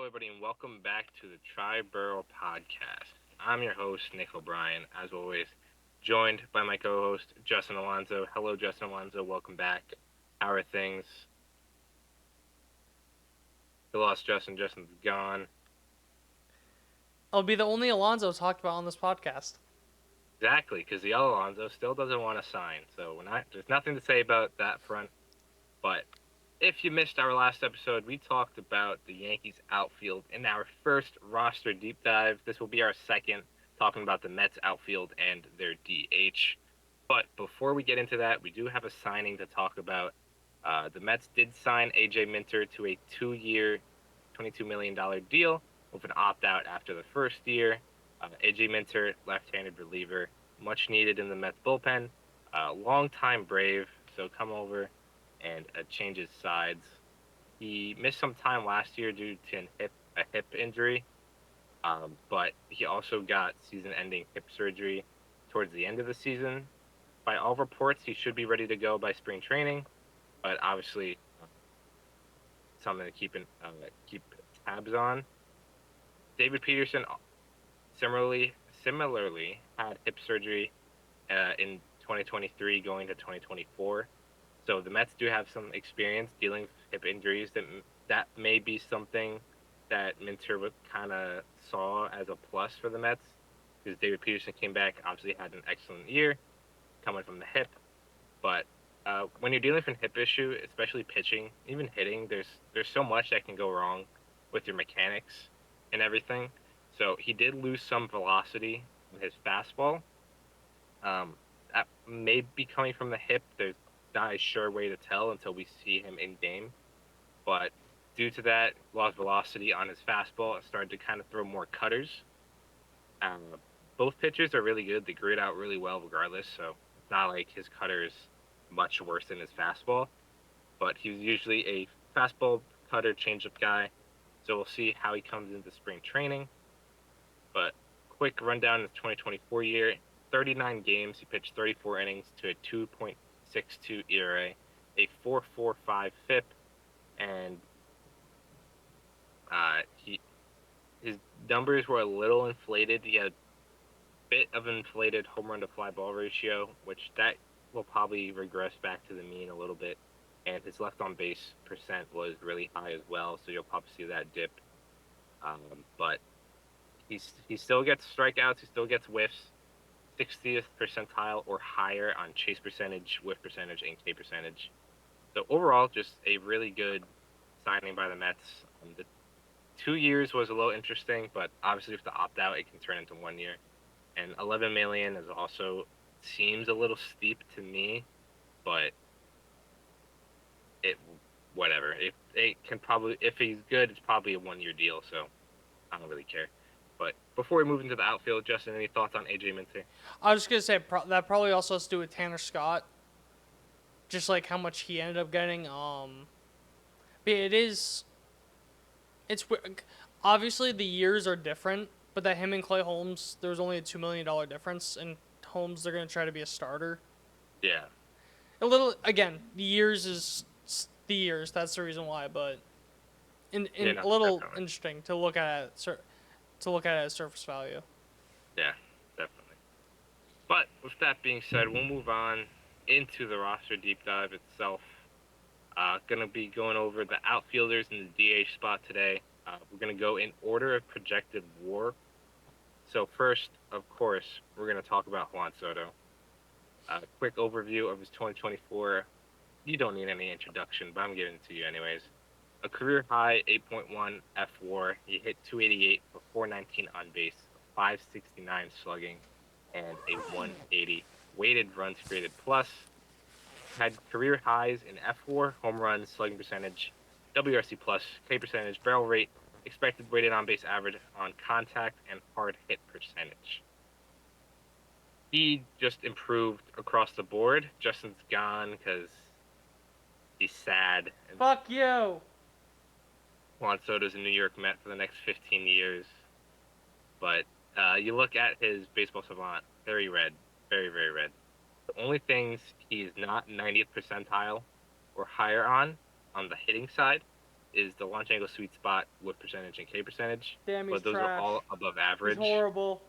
everybody, and welcome back to the Triboro Podcast. I'm your host, Nick O'Brien, as always, joined by my co-host, Justin Alonso. Hello, Justin Alonso. Welcome back. How are things? We lost Justin. Justin's gone. I'll be the only Alonzo talked about on this podcast. Exactly, because the other Alonso still doesn't want to sign. So there's nothing to say about that front. But if you missed our last episode, we talked about the Yankees outfield in our first roster deep dive. This will be our second, talking about the Mets outfield and their DH. But before we get into that, we do have a signing to talk about. The Mets did sign AJ Minter to a 2-year, $22 million deal with an opt-out after the first year. AJ Minter, left-handed reliever, much needed in the Mets bullpen. Long-time Brave, so come over and changes sides. He missed some time last year due to a hip injury, but he also got season-ending hip surgery towards the end of the season. By all reports, he should be ready to go by spring training, but obviously something to keep tabs on. David Peterson similarly had hip surgery in 2023 going to 2024. So the Mets do have some experience dealing with hip injuries. That may be something that Minter kind of saw as a plus for the Mets, because David Peterson came back, obviously had an excellent year coming from the hip. But when you're dealing with a hip issue, especially pitching, even hitting, there's so much that can go wrong with your mechanics and everything. So he did lose some velocity in his fastball. That may be coming from the hip. There's not a sure way to tell until we see him in game. But due to that, lost velocity on his fastball, it started to kind of throw more cutters. Both pitchers are really good. They grid out really well regardless. So it's not like his cutter is much worse than his fastball. But he's usually a fastball cutter changeup guy. So we'll see how he comes into spring training. But quick rundown of the 2024 year. 39 games, he pitched 34 innings to a 2.62 ERA, a 4.45 FIP, and his numbers were a little inflated. He had a bit of inflated home run to fly ball ratio, which that will probably regress back to the mean a little bit. And his left on base percent was really high as well, so you'll probably see that dip. But he still gets strikeouts, he still gets whiffs. 60th percentile or higher on chase percentage, whiff percentage, and K percentage. So overall, just a really good signing by the Mets. The 2 years was a little interesting, but obviously with the opt out, it can turn into 1 year. And 11 million is also seems a little steep to me, but it whatever. If he's good, it's probably a 1-year deal. So I don't really care. But before we move into the outfield, Justin, any thoughts on AJ Minter? I was just gonna say that probably also has to do with Tanner Scott, just like how much he ended up getting. But it's obviously the years are different, but that him and Clay Holmes, there was only a $2 million difference, and Holmes they're gonna try to be a starter. Yeah. A little again, the years is the years. That's the reason why, but No, a little definitely. interesting to look at it, as surface value. Yeah, definitely. But with that being said, we'll move on into the roster deep dive itself. Gonna be going over the outfielders in the DH spot today. We're gonna go in order of projected WAR. So first, of course, we're gonna talk about Juan Soto. Quick overview of his 2024. You don't need any introduction, but I'm giving it to you anyways. A career high 8.1 F WAR. He hit 288 for 419 on base, 569 slugging, and a 180 weighted runs created plus. Had career highs in F WAR, home runs, slugging percentage, WRC plus, K percentage, barrel rate, expected weighted on base average on contact, and hard hit percentage. He just improved across the board. Justin's gone because he's sad. And Fuck you. Juan Soto's a New York Met for the next 15 years. But you look at his baseball savant, very red, very, very red. The only things he's not 90th percentile or higher on the hitting side is the launch angle sweet spot, whip percentage, and K percentage. Damn, he's But those are trash. all above He's average. horrible.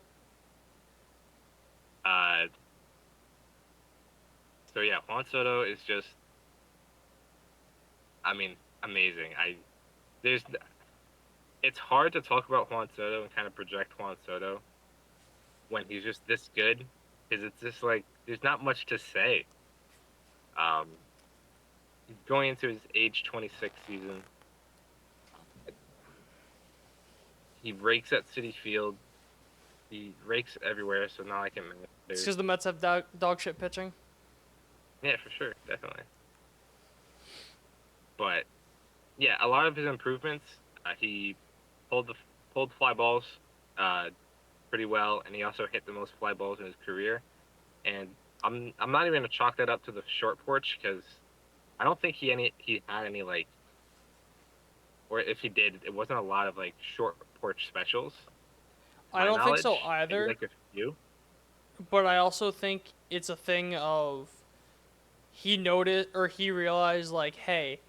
So yeah, Juan Soto is just, I mean, amazing. There's, it's hard to talk about Juan Soto and kind of project Juan Soto when he's just this good, because it's just like there's not much to say. Um, Going into his age 26 season, he rakes at Citi Field. He rakes everywhere, so not like it It's matters. because the Mets have dog shit pitching. Yeah, for sure, definitely. But yeah, a lot of his improvements, he pulled the pulled fly balls uh, pretty well, and he also hit the most fly balls in his career. And I'm not even gonna chalk that up to the short porch because I don't think he had any like, or if he did, it wasn't a lot of like short porch specials, to I my don't think so knowledge. Maybe either, like a few. but I also think it's a thing of he noticed or he realized like, hey,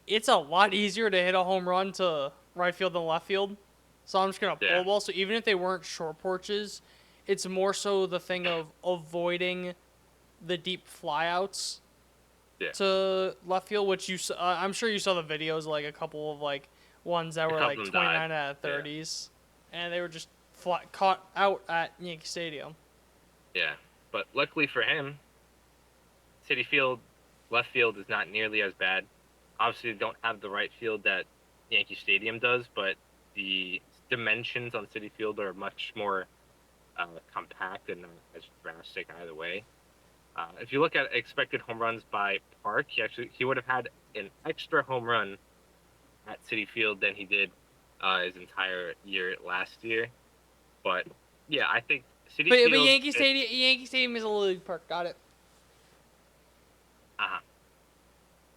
it's a lot easier to hit a home run to right field than left field. So I'm just gonna pull Yeah, the ball. So even if they weren't short porches, it's more so the thing of avoiding the deep flyouts yeah. to left field, which I'm sure you saw the videos, like a couple of like ones that A were couple like of them died. 29 out of Yeah, 30s, and they were just caught out at Yankee Stadium. yeah. But luckily for him, City Field, left field is not nearly as bad. Obviously, they don't have the right field that Yankee Stadium does, but the dimensions on City Field are much more compact and not as drastic either way. If you look at expected home runs by park, he would have had an extra home run at City Field than he did his entire year last year. But yeah, I think City But Field fits. Yankee Stadium is a little league park. Got it. Uh,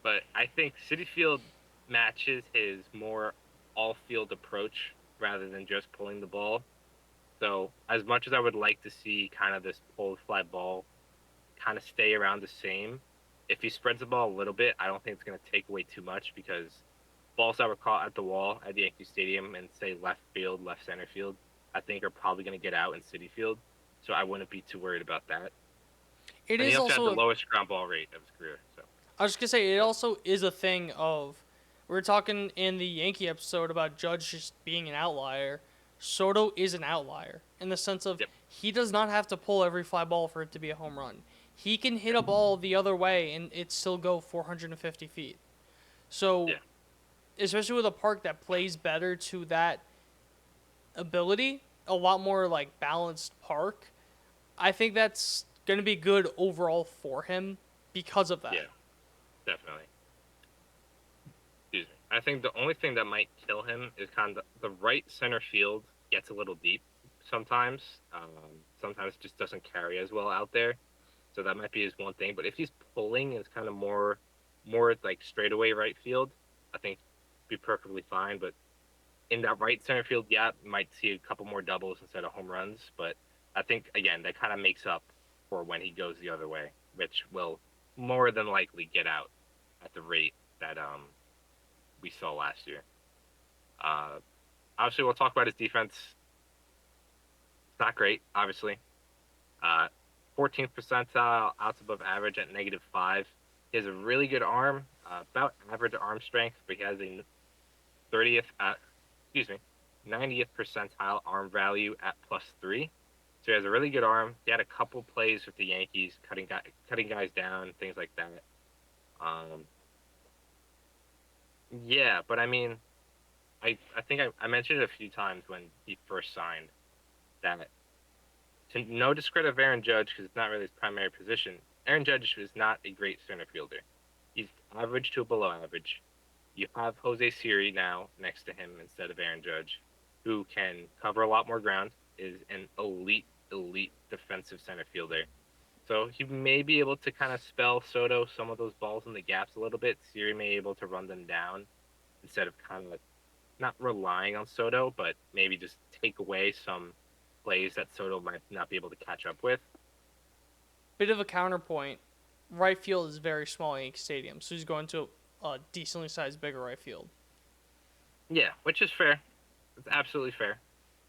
but I think City Field matches his more all field approach rather than just pulling the ball. So as much as I would like to see kind of this pull fly ball kind of stay around the same, if he spreads the ball a little bit, I don't think it's going to take away too much because balls that were caught at the wall at the Yankee Stadium and say left field, left center field, I think are probably going to get out in City Field. So I wouldn't be too worried about that. It And he is also had the also. lowest ground ball rate of his career. So I was just gonna say it also is a thing of. We were talking in the Yankee episode about Judge just being an outlier. Soto is an outlier in the sense of yep, he does not have to pull every fly ball for it to be a home run. He can hit a ball the other way and it still go 450 feet. So, yeah, especially with a park that plays better to that ability, a lot more like balanced park, I think that's going to be good overall for him because of that. yeah, definitely. Excuse me. I think the only thing that might kill him is kind of the right center field gets a little deep sometimes. Sometimes it just doesn't carry as well out there. So that might be his one thing. But if he's pulling, it's kind of more like straightaway right field. I think be perfectly fine. But in that right center field, yeah, might see a couple more doubles instead of home runs. But I think again that kind of makes up for when he goes the other way, which will more than likely get out at the rate that we saw last year. Uh, Obviously, we'll talk about his defense. It's not great, obviously. Uh, 14th percentile outs above average at -5. He has a really good arm, about average arm strength, but he has a 30th, excuse me, 90th percentile arm value at +3. So he has a really good arm. He had a couple plays with the Yankees, cutting guys down, things like that. Um, yeah, but I mean, I think I mentioned it a few times when he first signed that to no discredit of Aaron Judge because it's not really his primary position. Aaron Judge is not a great center fielder. He's average to below average. You have Jose Siri now next to him instead of Aaron Judge, who can cover a lot more ground, is an elite defensive center fielder. So he may be able to kind of spell Soto some of those balls in the gaps a little bit. Siri may be able to run them down instead of kind of not relying on Soto, but maybe just take away some plays that Soto might not be able to catch up with. Bit of a counterpoint. Right field is very small at Yankee Stadium, so he's going to a decently sized bigger right field. Yeah, which is fair. It's absolutely fair.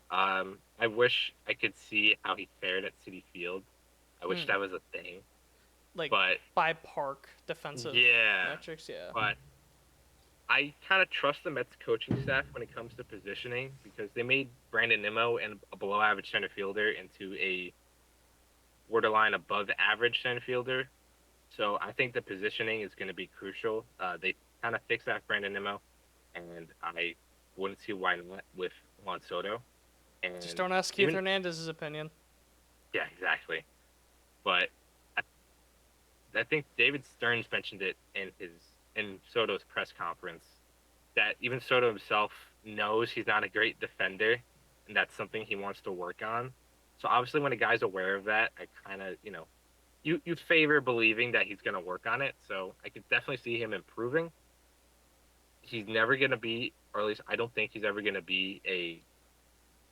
I wish I could see how he fared at City Field. I wish Hmm. that was a thing. Like But by park defensive yeah, metrics, yeah. but I kind of trust the Mets coaching staff when it comes to positioning because they made Brandon Nimmo and a below average center fielder into a borderline above average center fielder. So I think the positioning is going to be crucial. They kind of fixed that Brandon Nimmo, and I wouldn't see why not with Juan Soto. Just And don't ask Keith even Hernandez's opinion. yeah, exactly. But I, I think David Stearns mentioned it in Soto's press conference that even Soto himself knows he's not a great defender, and that's something he wants to work on. So obviously, when a guy's aware of that, I kind of you favor believing that he's going to work on it. So I could definitely see him improving. He's never going to be, or at least I don't think he's ever going to be a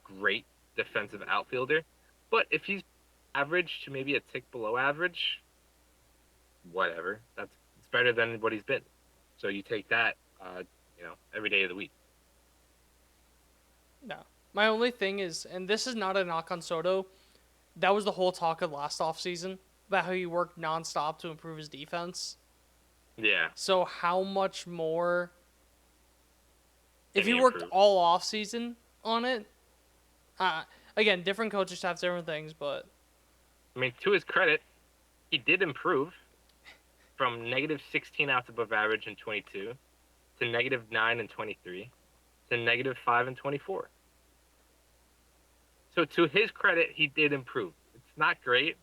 great defensive outfielder. But if he's average to maybe a tick below average, whatever. That's it's better than what he's been. So you take that, every day of the week. No. My only thing is, and this is not a knock on Soto, that was the whole talk of last offseason about how he worked nonstop to improve his defense. Yeah, So how much more if can he he worked improve? all off season on it? Uh, Again, different coaches staffs, different things, but I mean, to his credit, he did improve from negative 16 outs above average in 22 to negative 9 in 23 to negative 5 in 24. So to his credit, he did improve. It's not great,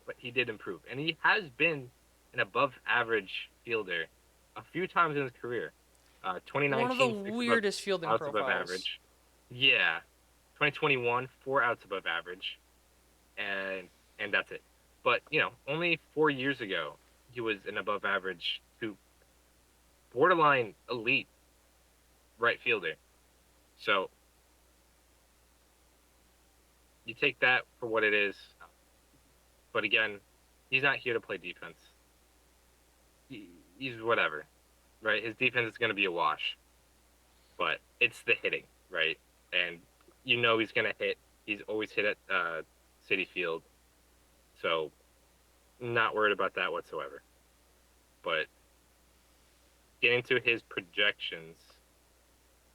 but he did improve, and he has been an above average fielder a few times in his career. one of the 2019, weirdest fielding outs above profiles. average. Yeah, 2021, 4 outs above average, and that's it. But only 4 years ago, he was an above average to borderline elite right fielder. So you take that for what it is. But again, he's not here to play defense. He's whatever, right? His defense is going to be a wash, but it's the hitting, right? And he's going to hit. He's always hit at City Field, so not worried about that whatsoever. But getting to his projections,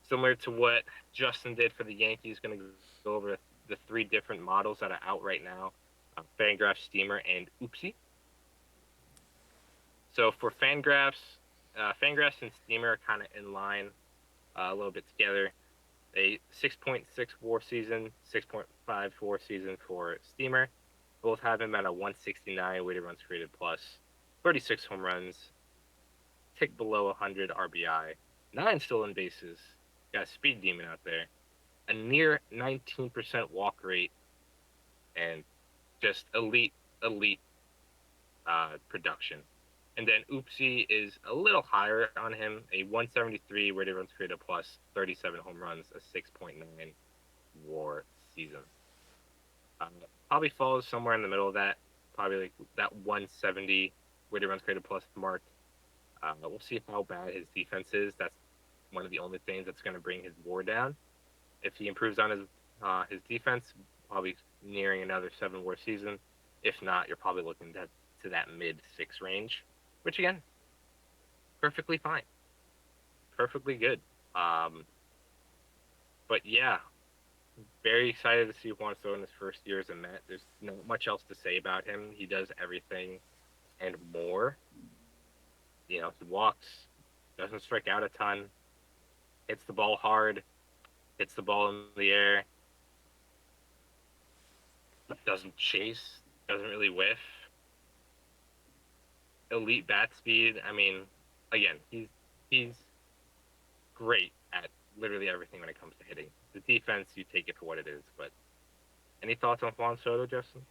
similar to what Justin did for the Yankees, going to go over the three different models that are out right now: Fangraph, Steamer, and Oopsie. So for Fangraphs and Steamer are kind of in line, a little bit together. A 6.6 WAR season, 6.5 WAR season for Steamer. Both have him at a 169 weighted runs created plus, 36 home runs, tick below 100 RBI, 9 stolen bases. Got a speed demon out there. A near 19% walk rate, and just elite production. And then Oopsie is a little higher on him, a 173 weighted runs created plus, 37 home runs, a 6.9 WAR season. Uh, Probably falls somewhere in the middle of that, probably like that 170 weighted runs created plus mark. We'll see how bad his defense is. That's one of the only things that's going to bring his WAR down. If he improves on his defense, probably nearing another 7 WAR season. If not, you're probably looking to that mid 6 range, which again, perfectly fine, perfectly good. Um, but yeah, very excited to see Juan Soto in his first year as a Met. There's not much else to say about him. He does everything and more. He walks, doesn't strike out a ton, hits the ball hard, hits the ball in the air, doesn't chase, doesn't really whiff. Elite bat speed. I mean, again, he's great at literally everything when it comes to hitting. The defense, you take it for what it is. But any thoughts on Juan Soto, Justin?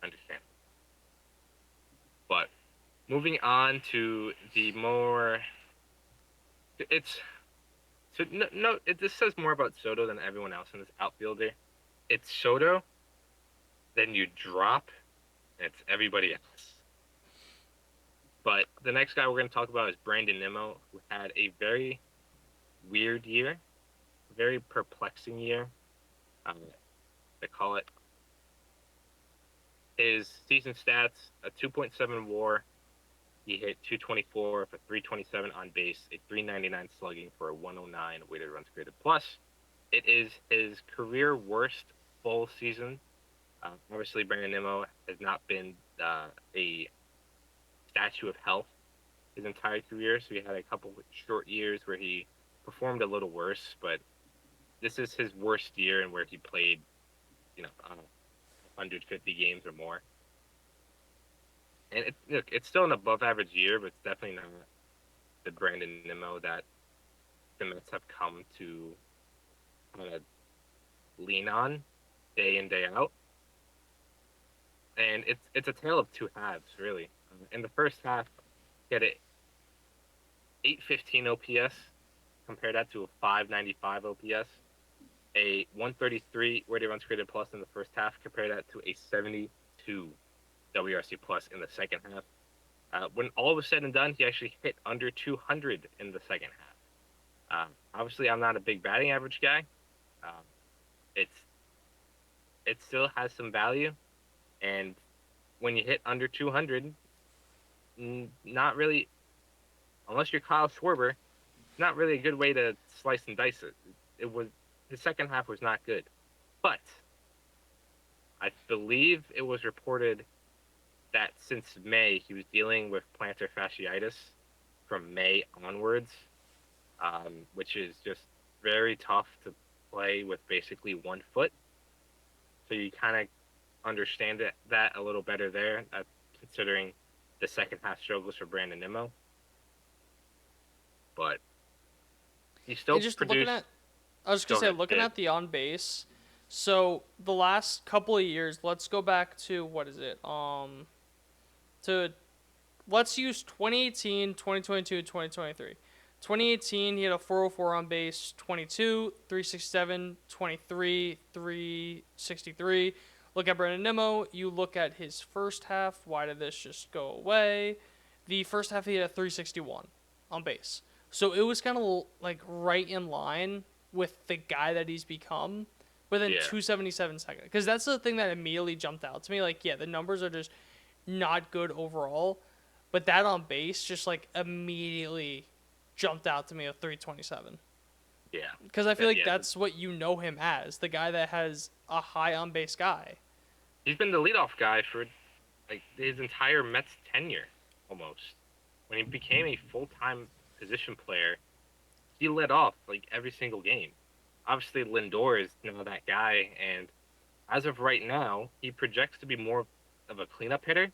Understand. But moving on to the more, it's so no. This says more about Soto than everyone else in this outfielder. It's Soto, then you drop, and it's everybody else. But the next guy we're going to talk about is Brandon Nimmo, who had a very weird year, very perplexing year. They call it. His season stats: a 2.7 WAR. He hit 224 for 327 on base, a 399 slugging for a 109 weighted runs created plus. It is his career worst full season. Obviously, Brandon Nimmo has not been a statue of health his entire career, so he had a couple short years where he performed a little worse. But this is his worst year, and where he played, 150 games or more. And it's still an above average year, but it's definitely not the Brandon Nimmo that the Mets have come to kind of lean on day in, day out. And it's a tale of two halves, really. In the first half, he had a 815 OPS, compare that to a 595 OPS, a 133 weighted runs created plus in the first half, compare that to a 72 WRC plus in the second half. When all was said and done, he actually hit under 200 in the second half. Obviously, I'm not a big batting average guy. Um, it still has some value, and when you hit under 200, not really, unless you're Kyle Schwarber, not really a good way to slice and dice it. It was the second half was not good, but I believe it was reported that since May he was dealing with plantar fasciitis from May onwards, which is just very tough to play with basically 1 foot. So you kind of understand that a little better there, considering the second half struggles for Brandon Nimmo. But he still just produced. I was gonna say, looking at the on base. So the last couple of years, let's go back to what is it? To let's use 2018, 2022, 2023. 2018, he had a 404 on base, 22, 367, 23, 363. Look at Brandon Nimmo. You look at his first half. Why did this just go away? The first half, he had a 361 on base. So it was kind of like right in line with the guy that he's become, but then 277 second. Because that's the thing that immediately jumped out to me. Like, yeah, the numbers are just not good overall, but that on base just like immediately jumped out to me of 327. Yeah. Because I feel like that's what you know him as, the guy that has a high on base guy. He's been the leadoff guy for like his entire Mets tenure, almost. When he became a full-time position player, he led off like every single game. Obviously, Lindor is now that guy, and as of right now, he projects to be more of a cleanup hitter,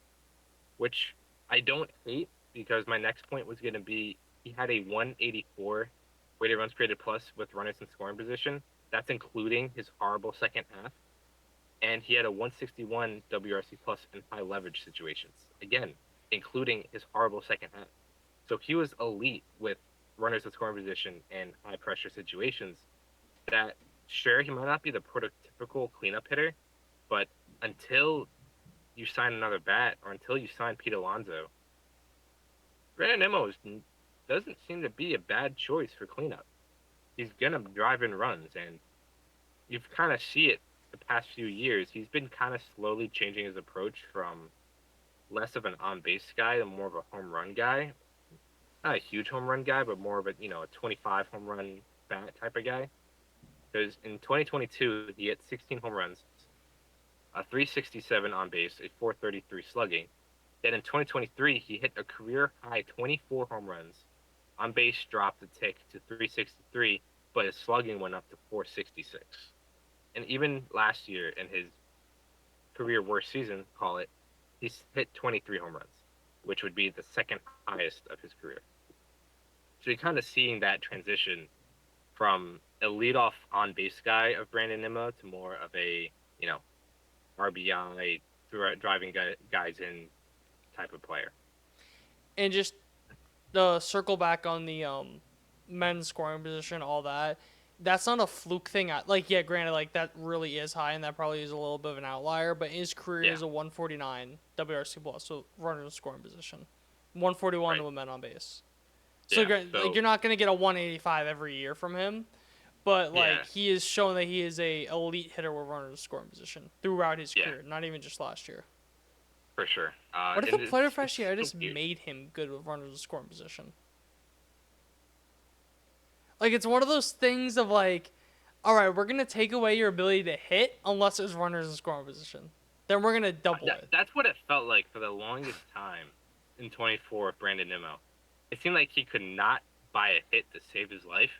which I don't hate, because my next point was going to be he had a 184 weighted runs created plus with runners in scoring position. That's including his horrible second half. And he had a 161 WRC plus in high leverage situations. Again, including his horrible second half. So he was elite with runners in scoring position and high pressure situations. That, sure, he might not be the prototypical cleanup hitter, but until you sign another bat, or until you sign Pete Alonso, Brandon Nimmo doesn't seem to be a bad choice for cleanup. He's gonna drive in runs, and you've kind of see it the past few years. He's been kind of slowly changing his approach from less of an on base guy to more of a home run guy. Not a huge home run guy, but more of a 25 home run bat type of guy. Because in 2022 he hit 16 home runs, a 367 on base, a 433 slugging. Then in 2023 he hit a career high 24 home runs. On base dropped a tick to 363, but his slugging went up to 466. And even last year, in his career worst season, call it, he's hit 23 home runs, which would be the second highest of his career. So you're kind of seeing that transition from a leadoff on base guy of Brandon Nimmo to more of a, RBI driving guys in type of player. And just the circle back on the men's scoring position, all that. That's not a fluke thing. Like, yeah, granted, like that really is high, and that probably is a little bit of an outlier. But his career is a 149 WRC plus, so runner in scoring position. 141 Right. to a men on base. So Yeah. like So you're not gonna get a 185 every year from him, but like yeah, he has shown that he is a elite hitter with runners in scoring position throughout his yeah, career, not even just last year. for sure. What if a And plantar it's so fasciitis weird. made him good with runners in scoring position? Like it's one of those things of like, all right, we're gonna take away your ability to hit unless there's runners in scoring position. Then we're gonna double it. That's what it felt like for the longest time in 24 with Brandon Nimmo. It seemed like he could not buy a hit to save his life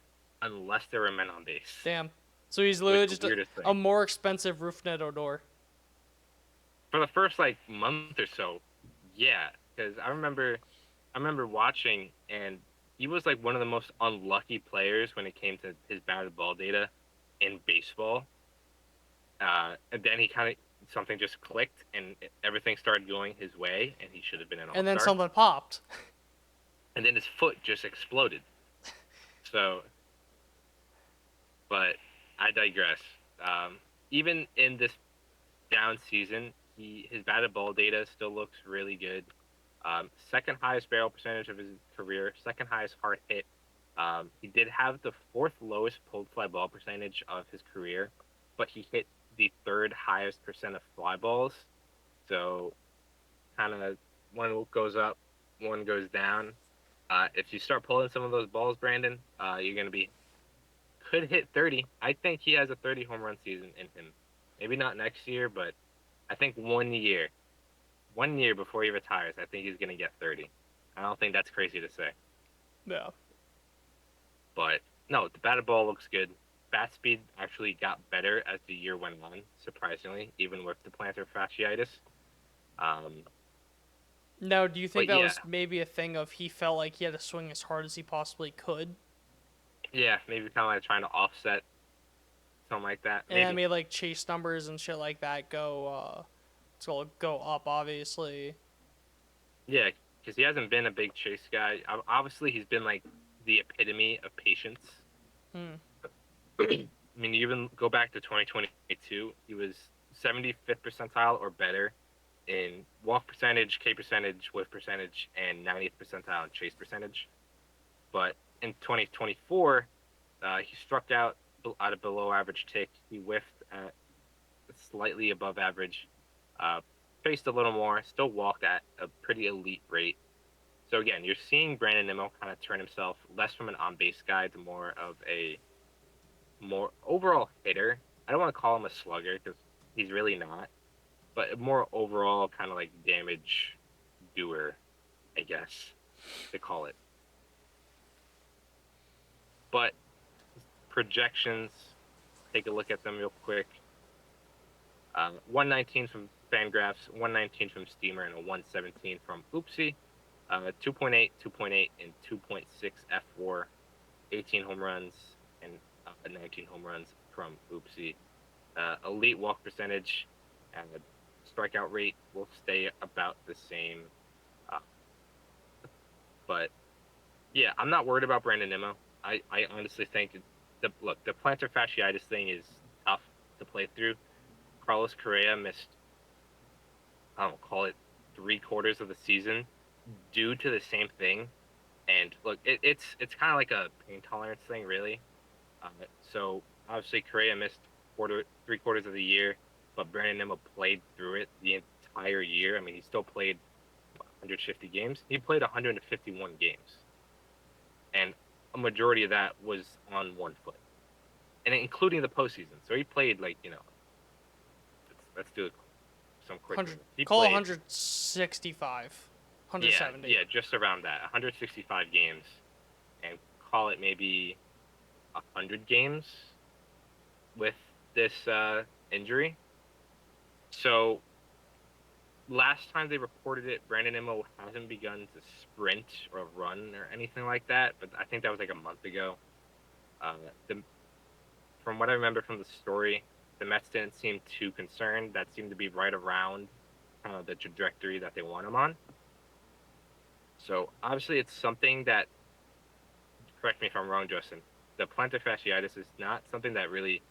unless there were men on base. Damn. So he's It was literally the just weirdest a thing. more expensive roof net door. For the first like month or so, yeah, because I remember watching, and he was like one of the most unlucky players when it came to his batted ball data in baseball. And then he kind of something just clicked, and everything started going his way, and he should have been an all And then star. something popped. And then his foot just exploded. So, but I digress. Even in this down season, his batted ball data still looks really good. Second highest barrel percentage of his career, second highest hard hit. He did have the fourth lowest pulled fly ball percentage of his career, but he hit the third highest percent of fly balls. So kind of one goes up, one goes down. If you start pulling some of those balls, Brandon, you're gonna be could hit 30. I think he has a 30 home run season in him. Maybe not next year, but I think 1 year, 1 year before he retires, I think he's gonna get 30. I don't think that's crazy to say, Yeah. but no, the batted ball looks good. Bat speed actually got better as the year went on, surprisingly, even with the plantar fasciitis. Um, Now, do you think but that yeah, was maybe a thing of he felt like he had to swing as hard as he possibly could, yeah, maybe kind of like trying to offset something like that. and that Maybe, made like chase numbers and shit like that go up obviously. yeah, because he hasn't been a big chase guy. Obviously, he's been like the epitome of patience. Hmm. I mean, you even go back to 2022, he was 75th percentile or better in walk percentage, K percentage, whiff percentage, and 90th percentile in chase percentage. But in 2024, he struck out at a below average tick. He whiffed at slightly above average, uh, chased a little more, still walked at a pretty elite rate. So again, you're seeing Brandon Nimmo kind of turn himself less from an on base guy to more of a more overall hitter. I don't want to call him a slugger because he's really not, but more overall kind of like damage doer, I guess to call it. But projections, take a look at them real quick. 119 from Fangraphs, 119 from Steamer, and a 117 from Oopsie. 2.8, 2.8, and 2.6 F4, 18 home runs, and 19 home runs from Oopsie. Elite walk percentage and strikeout rate will stay about the same. Uh, but yeah, I'm not worried about Brandon Nimmo. I honestly think the plantar fasciitis thing is tough to play through. Carlos Correa missed, I don't call it 3 quarters of the season due to the same thing. And look, it's kind of like a pain tolerance thing, really. So obviously Correa missed 3 quarters of the year, but Brandon Nimmo played through it the entire year. I mean, he still played 150 games. He played 151 games, and a majority of that was on one foot, and including the postseason. So he played like let's do some quick 100 math. He call played 165, yeah 170. yeah just around that 165 games, and call it maybe 100 games with this injury. So last time they reported it, Brandon Nimmo hasn't begun to sprint or run or anything like that, but I think that was like a month ago. Uh, the, from what I remember from the story, the Mets didn't seem too concerned. That seemed to be right around the trajectory that they want him on. So obviously, it's something that, correct me if I'm wrong, Justin, the plantar fasciitis is not something that really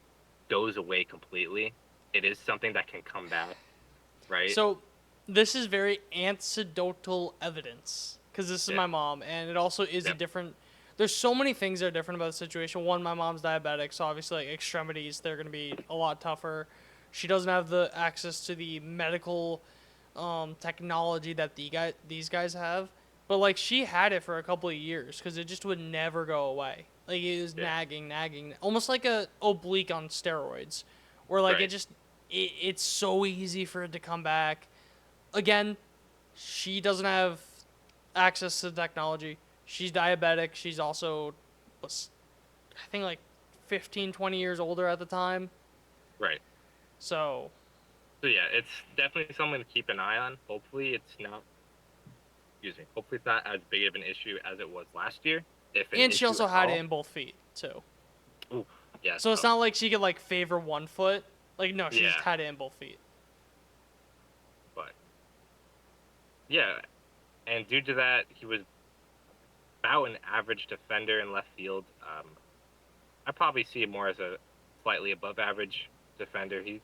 goes away completely. It is something that can come back, right? So this is very anecdotal evidence. because this is Yeah. my mom, and it also is a Yep. different. There's so many things that are different about the situation. One, my mom's diabetic, so obviously like extremities they're gonna be a lot tougher. She doesn't have the access to the medical technology that these guys have. But like she had it for a couple of years because it just would never go away. Like it was Yeah. nagging, almost like a oblique on steroids, where like Right. it's so easy for it to come back. Again, she doesn't have access to the technology. She's diabetic. She's also, I think like 15, 20 years older at the time. Right. So, So yeah, it's definitely something to keep an eye on. Hopefully it's not. Excuse me. Hopefully it's not as big of an issue as it was last year, if an and she issue also at had it all. in both feet too. Ooh. Yeah. So it's Tough. not like she could like favor one foot. Like no, she just Yeah. had it in both feet. But yeah, and due to that, he was about an average defender in left field. I probably see him more as a slightly above average defender. He's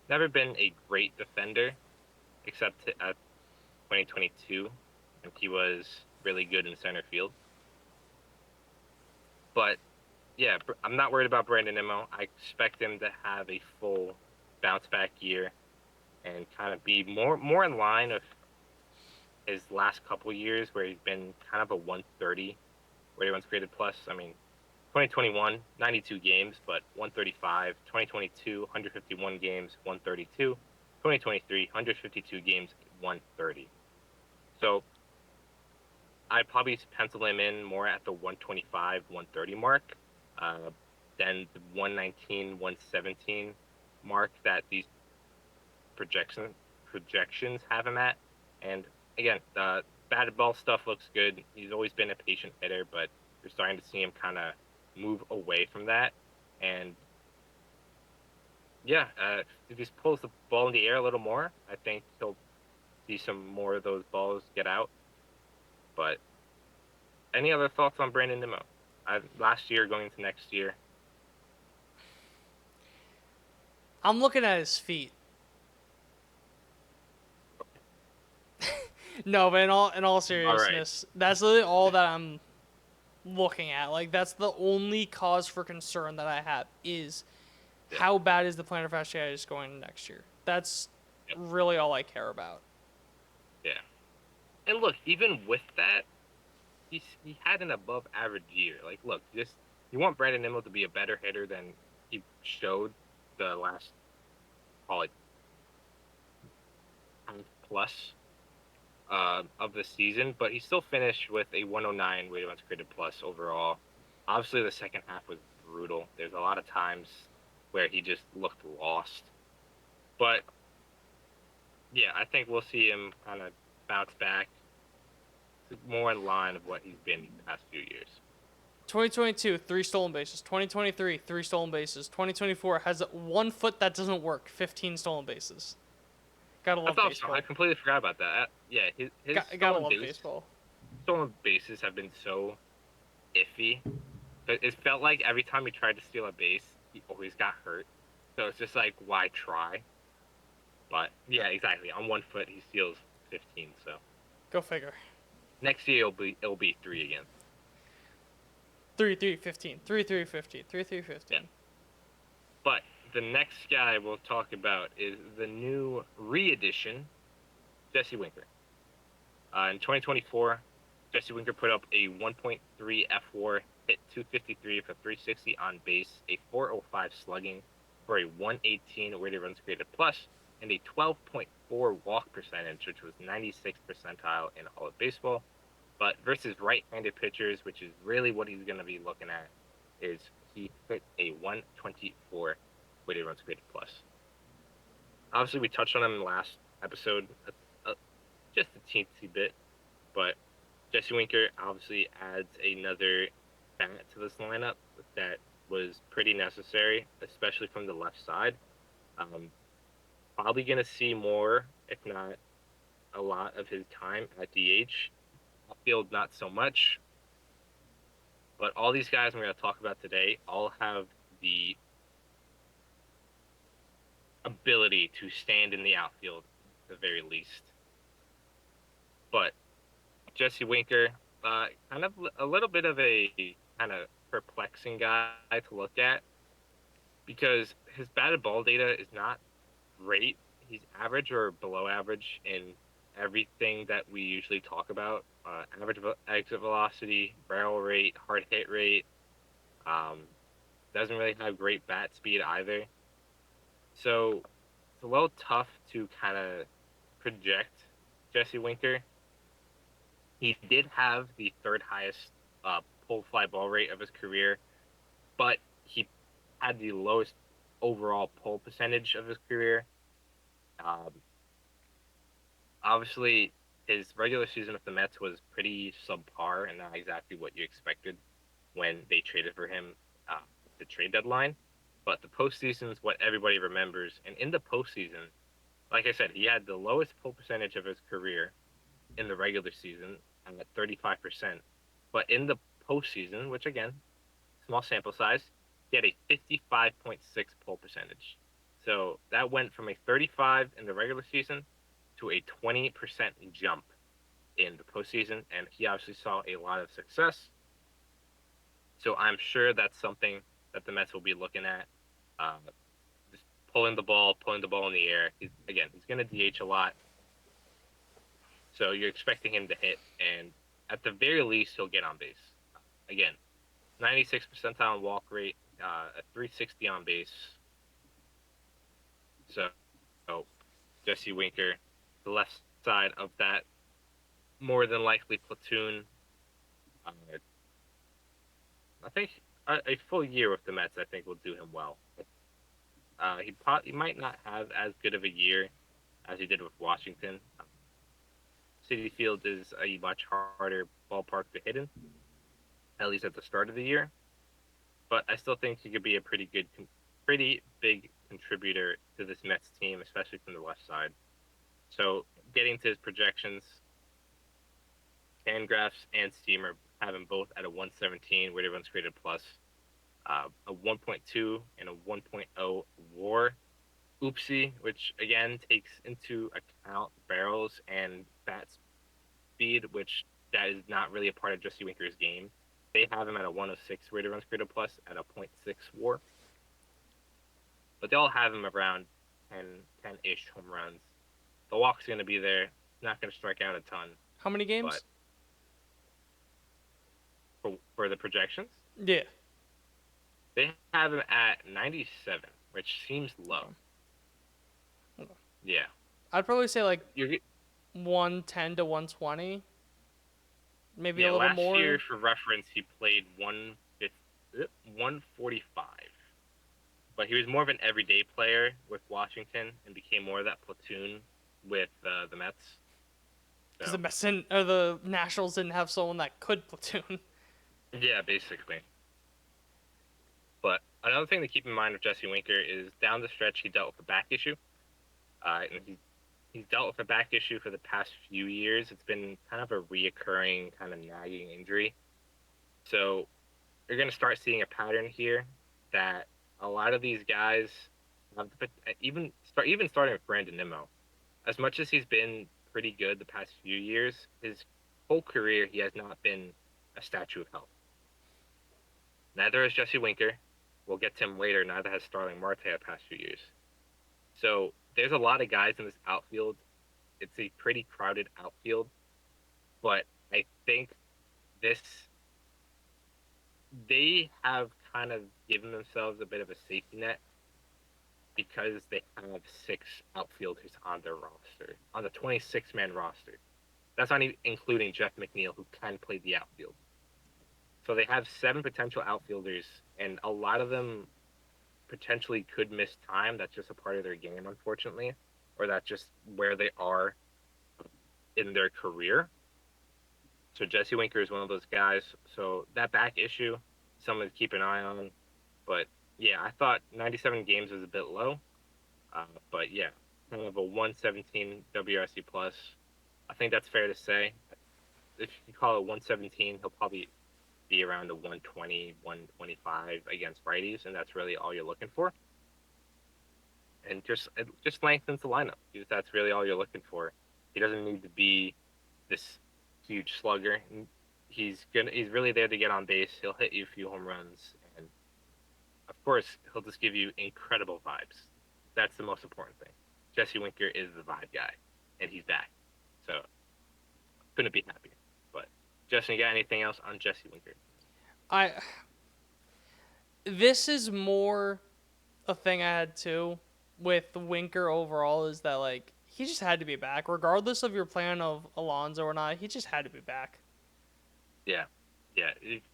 never been a great defender, except at 2022, when he was really good in center field. But yeah, I'm not worried about Brandon Nimmo. I expect him to have a full bounce back year and kind of be more in line of his last couple years, where he's been kind of a 130 where he runs created plus. I mean, 2021, 92 games, but 135. 2022, 151 games, 132. 2023, 152 games, 130. So I'd probably pencil him in more at the 125, 130 mark uh, than the 119, 117 mark that these projections have him at. And again, the batted ball stuff looks good. He's always been a patient hitter, but you're starting to see him kind of move away from that. And yeah, if he pulls the ball in the air a little more, I think he'll see some more of those balls get out. But any other thoughts on Brandon Nimmo? Last year going into next year. I'm looking at his feet. No, but in all All right. seriousness, that's literally all that I'm looking at. Like that's the only cause for concern that I have is Yeah. how bad is the plantar fasciitis going next year. That's Yep. really all I care about. Yeah. And look, even with that, he had an above average year. Like, look, you want Brandon Nimmo to be a better hitter than he showed the last, call it, half plus of the season, but he still finished with a 109 weighted runs created plus overall. Obviously, the second half was brutal. There's a lot of times where he just looked lost, but yeah, I think we'll see him kind of bounce back more in line of what he's been the past few years. 2022, 3 stolen bases. 2023, 3 stolen bases. 2024 has one foot that doesn't work. 15 stolen bases. Gotta love baseball. I completely forgot about that. Yeah, his Gotta love baseball. stolen bases have been so iffy. But it felt like every time he tried to steal a base, he always got hurt. So it's just like, why try? But yeah, exactly. On one foot, he steals 15. So Go figure. next year it'll be 3 again. 3-3-15. 3-3-15. 3-3-15. Yeah. But the next guy we'll talk about is the new re-edition, Jesse Winker. In 2024, Jesse Winker put up a 1.3 F4, hit 253 for 360 on base, a 405 slugging for a 118 weighted runs created plus, and a 12.4 walk percentage, which was 96th percentile in all of baseball. But versus right-handed pitchers, which is really what he's going to be looking at, is he hit a 124 weighted runs created plus. Obviously, we touched on him in the last episode, just a teensy bit, but Jesse Winker obviously adds another bat to this lineup that was pretty necessary, especially from the left side. Probably going to see more, if not a lot, of his time at DH. Outfield, not so much. But all these guys I'm going to talk about today all have the ability to stand in the outfield, at the very least. But Jesse Winker, kind of a little bit of a kind of perplexing guy to look at because his batted ball data is not great. He's average or below average in everything that we usually talk about. Average exit velocity, barrel rate, hard hit rate. Um, doesn't really have great bat speed either. So it's a little tough to kind of project Jesse Winker. He did have the third highest pull fly ball rate of his career, but he had the lowest overall pull percentage of his career. Um, Obviously, his regular season with the Mets was pretty subpar and not exactly what you expected when they traded for him uh, the trade deadline. But the postseason is what everybody remembers. And in the postseason, like I said, he had the lowest pull percentage of his career in the regular season at 35%. But in the postseason, which again, small sample size, he had a 55.6 pull percentage. So that went from a 35 in the regular season to a 20% jump in the postseason, and he obviously saw a lot of success. So I'm sure that's something that the Mets will be looking at. Uh, just pulling the ball in the air. He's going to DH a lot, so you're expecting him to hit, and at the very least, he'll get on base. Again, 96 percentile walk rate, a 360 on base. So, Jesse Winker, the left side of that more than likely platoon. Uh, I think a full year with the Mets, I think, will do him well. He might not have as good of a year as he did with Washington. Citi Field is a much harder ballpark to hit in, at least at the start of the year. But I still think he could be a pretty big contributor to this Mets team, especially from the left side. So getting to his projections, Fangraphs and Steamer have him both at a 117 weighted runs created plus, a 1.2 and a 1.0 WAR. Oopsie, which again takes into account barrels and bat speed, which that is not really a part of Jesse Winker's game. They have him at a 106 weighted runs created plus at a .6 WAR, but they all have him around 10-ish home runs. The walk's going to be there. Not going to strike out a ton. How many games? But for the projections, Yeah. they have him at 97, which seems low. Okay. Yeah. I'd probably say like You're, 110 to 120. Maybe a yeah, little last more. year, for reference, he played 145. But he was more of an everyday player with Washington and became more of that platoon with the Mets. Because So, the Mets or the Nationals didn't have someone that could platoon. yeah, basically. But another thing to keep in mind with Jesse Winker is down the stretch he dealt with a back issue. And he's dealt with a back issue for the past few years. It's been kind of a reoccurring, kind of nagging injury. So you're going to start seeing a pattern here that a lot of these guys have even starting with Brandon Nimmo. As much as he's been pretty good the past few years, his whole career he has not been a statue of health. Neither has Jesse Winker. We'll get to him later. Neither has Starling Marte the past few years. So there's a lot of guys in this outfield. It's a pretty crowded outfield, but I think this they have kind of given themselves a bit of a safety net because they have 6 outfielders on their roster, on the 26-man roster. That's not even including Jeff McNeil, who can play the outfield. So they have 7 potential outfielders, and a lot of them potentially could miss time. That's just a part of their game, unfortunately, or that's just where they are in their career. So Jesse Winker is one of those guys. So that back issue, someone to keep an eye on. But yeah, I thought 97 games was a bit low. But yeah, kind of a 117 WRC plus. I think that's fair to say. If you call it 117, he'll probably be around a 120, 125 against righties, and that's really all you're looking for. And just lengthens the lineup. That's really all you're looking for. He doesn't need to be this huge slugger. He's really there to get on base. He'll hit you a few home runs, and of course, he'll just give you incredible vibes. That's the most important thing. Jesse Winker is the vibe guy, and he's back. So couldn't be happier. But Justin, you got anything else on Jesse Winker? I this is more a thing I had too with Winker overall is that like he just had to be back, regardless of your plan of Alonso or not. He just had to be back. Yeah, yeah.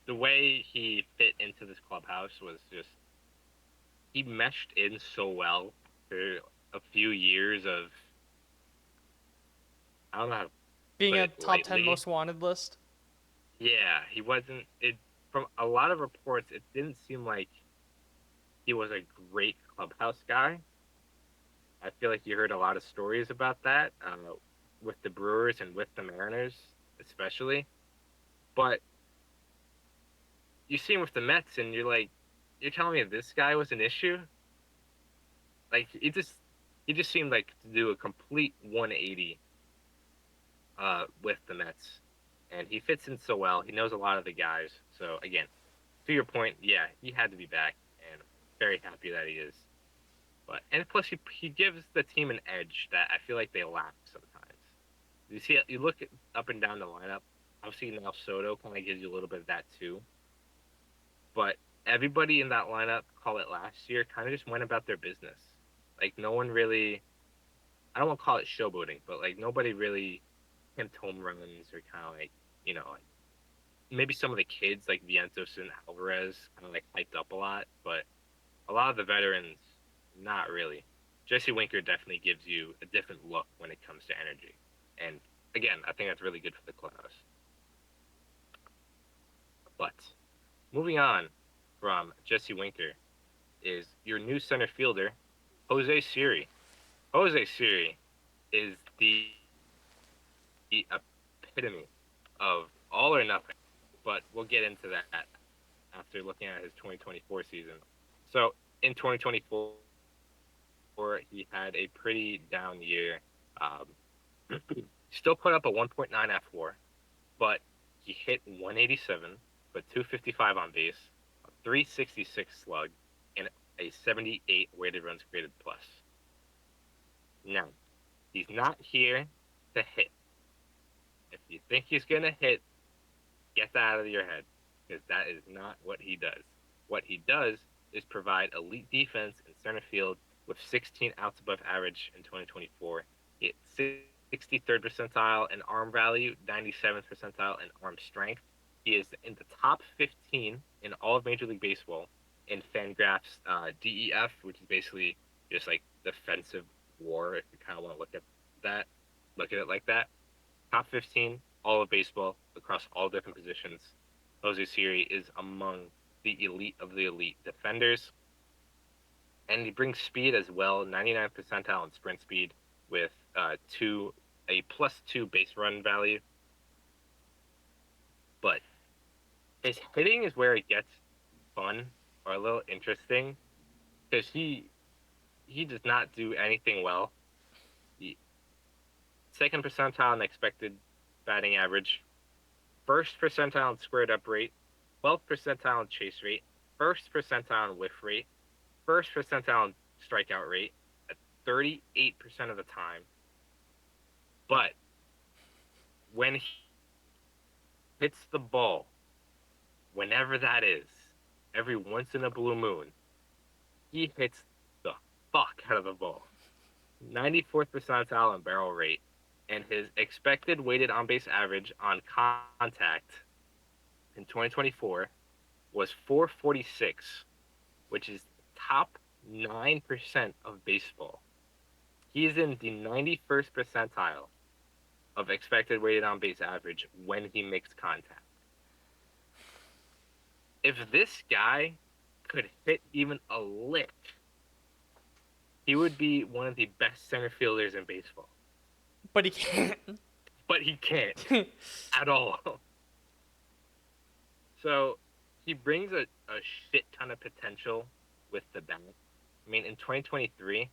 The way he fit into this clubhouse was just he meshed in so well for a few years of I don't know how to Being put a it top 10 lightly. most wanted list. Yeah, he wasn't. It from a lot of reports, it didn't seem like he was a great clubhouse guy. I feel like you heard a lot of stories about that with the Brewers and with the Mariners, especially. But you see him with the Mets, and you're telling me this guy was an issue? Like he just seemed like to do a complete 180 with the Mets, and he fits in so well. He knows a lot of the guys. So again, to your point, yeah, he had to be back, and I'm very happy that he is. But and plus he gives the team an edge that I feel like they lack sometimes. You look up and down the lineup. Obviously now Soto kind of gives you a little bit of that too. But everybody in that lineup, call it last year, kind of just went about their business. Like no one really, I don't want to call it showboating, but like nobody really pimped home runs or kind of like maybe some of the kids like Vientos and Alvarez kind of like hyped up a lot, but a lot of the veterans, not really. Jesse Winker definitely gives you a different look when it comes to energy. And again, I think that's really good for the clubhouse. But moving on from Jesse Winker is your new center fielder, Jose Siri. Jose Siri is the epitome of all or nothing, but we'll get into that after looking at his 2024 season. So in 2024, he had a pretty down year. Still put up a 1.9 F4, but he hit 187, but 255 on base, a 366 slug, and a 78 weighted runs created plus. Now, he's not here to hit. If you think he's going to hit, get that out of your head, because that is not what he does. What he does is provide elite defense in center field with 16 outs above average in 2024. He hit 63rd percentile in arm value, 97th percentile in arm strength. He is in the top 15 in all of Major League Baseball in Fangraphs DEF, which is basically just like defensive war. If you kind of want to look at it like that. Top 15, all of baseball across all different positions. Jose Siri is among the elite of the elite defenders. And he brings speed as well, 99th percentile in sprint speed with a +2 base run value. But his hitting is where it gets fun or a little interesting because he does not do anything well. He, second percentile in expected batting average, first percentile in squared up rate, 12th percentile in chase rate, first percentile in whiff rate, first percentile in strikeout rate at 38% of the time. But when he hits the ball, whenever that is, every once in a blue moon, he hits the fuck out of the ball. 94th percentile in barrel rate, and his expected weighted on base average on contact in 2024 was 446, which is top 9% of baseball. He's in the 91st percentile of expected weighted on base average when he makes contact. If this guy could hit even a lick, he would be one of the best center fielders in baseball. But he can't. But he can't at all. So he brings a shit ton of potential with the bat. I mean, in 2023,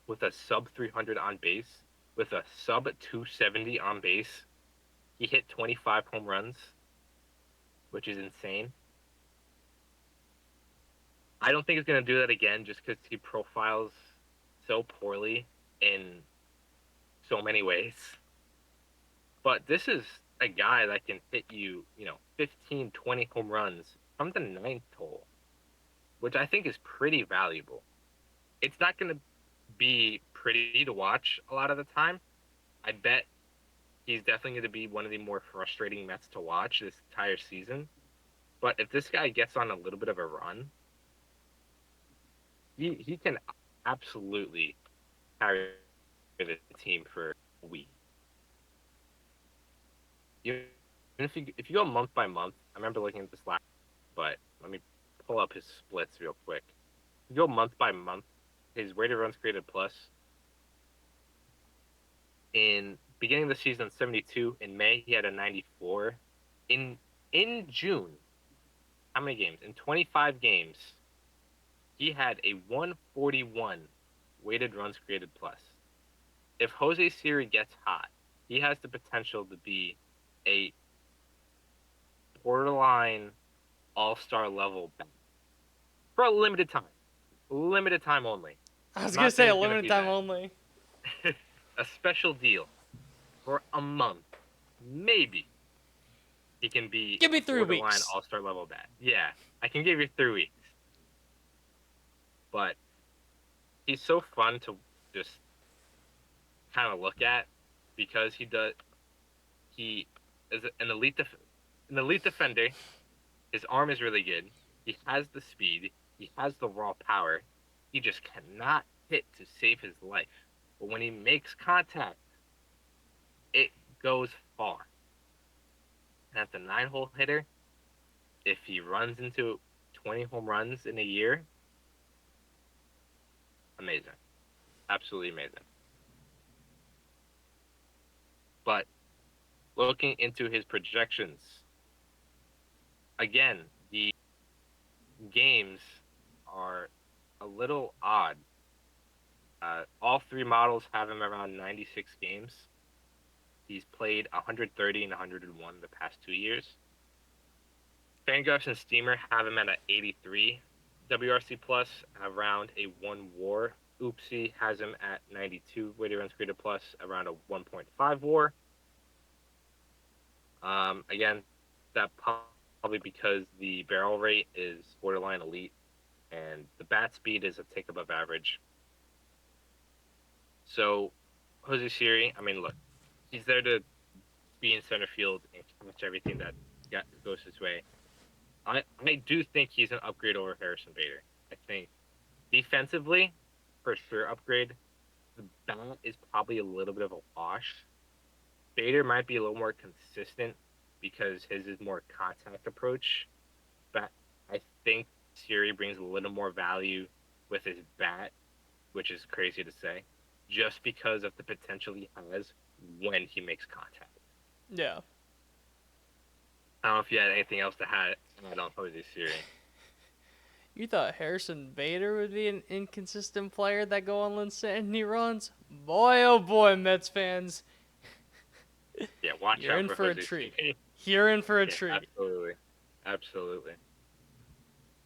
with a sub 300 on base, with a sub 270 on base, He hit 25 home runs, which is insane. I don't think he's going to do that again just because he profiles so poorly in so many ways. But this is a guy that can hit you, 15, 20 home runs from the ninth hole, which I think is pretty valuable. It's not going to be pretty to watch a lot of the time. I bet he's definitely going to be one of the more frustrating Mets to watch this entire season. But if this guy gets on a little bit of a run, he can absolutely carry the team for a week. Even if you go month by month, I remember looking at this last, but let me pull up his splits real quick. If you go month by month, his weighted runs created plus in beginning of the season 72. In May he had a 94. In June, how many games? In 25 games, he had a 141 weighted runs created plus. If Jose Siri gets hot, he has the potential to be a borderline all-star level bat for a limited time only. I was I'm gonna not say saying a he's gonna limited be time that. only. A special deal for a month, maybe he can be Give a me 3 borderline weeks. all-star level bat. Yeah, I can give you 3 weeks, but he's so fun to just kind of look at because he is an elite defender. His arm is really good. He has the speed. He has the raw power. He just cannot hit to save his life. But when he makes contact, it goes far. And as a 9-hole hitter, if he runs into 20 home runs in a year, amazing. Absolutely amazing. But looking into his projections, again, the games are a little odd. All three models have him around 96 games. He's played 130 and 101 the past 2 years. Fangraphs and Steamer have him at an 83 WRC plus, around a 1 WAR. Oopsie has him at 92 weighted runs created plus, around a 1.5 WAR. Again, that probably because the barrel rate is borderline elite, and the bat speed is a tick above average. So, Jose Siri, I mean, look, he's there to be in center field and catch everything that goes his way. I do think he's an upgrade over Harrison Bader. I think defensively, for sure, upgrade. The bat is probably a little bit of a wash. Bader might be a little more consistent because his is more contact approach, but I think Siri brings a little more value with his bat, which is crazy to say, just because of the potential he has when he makes contact. Yeah. I don't know if you had anything else to add on Jose Siri. You thought Harrison Bader would be an inconsistent player that go on insanity runs? Boy, oh boy, Mets fans. Yeah, watch You're out in for for a Jose treat. Siri. You're in for a Yeah, treat. absolutely. Absolutely.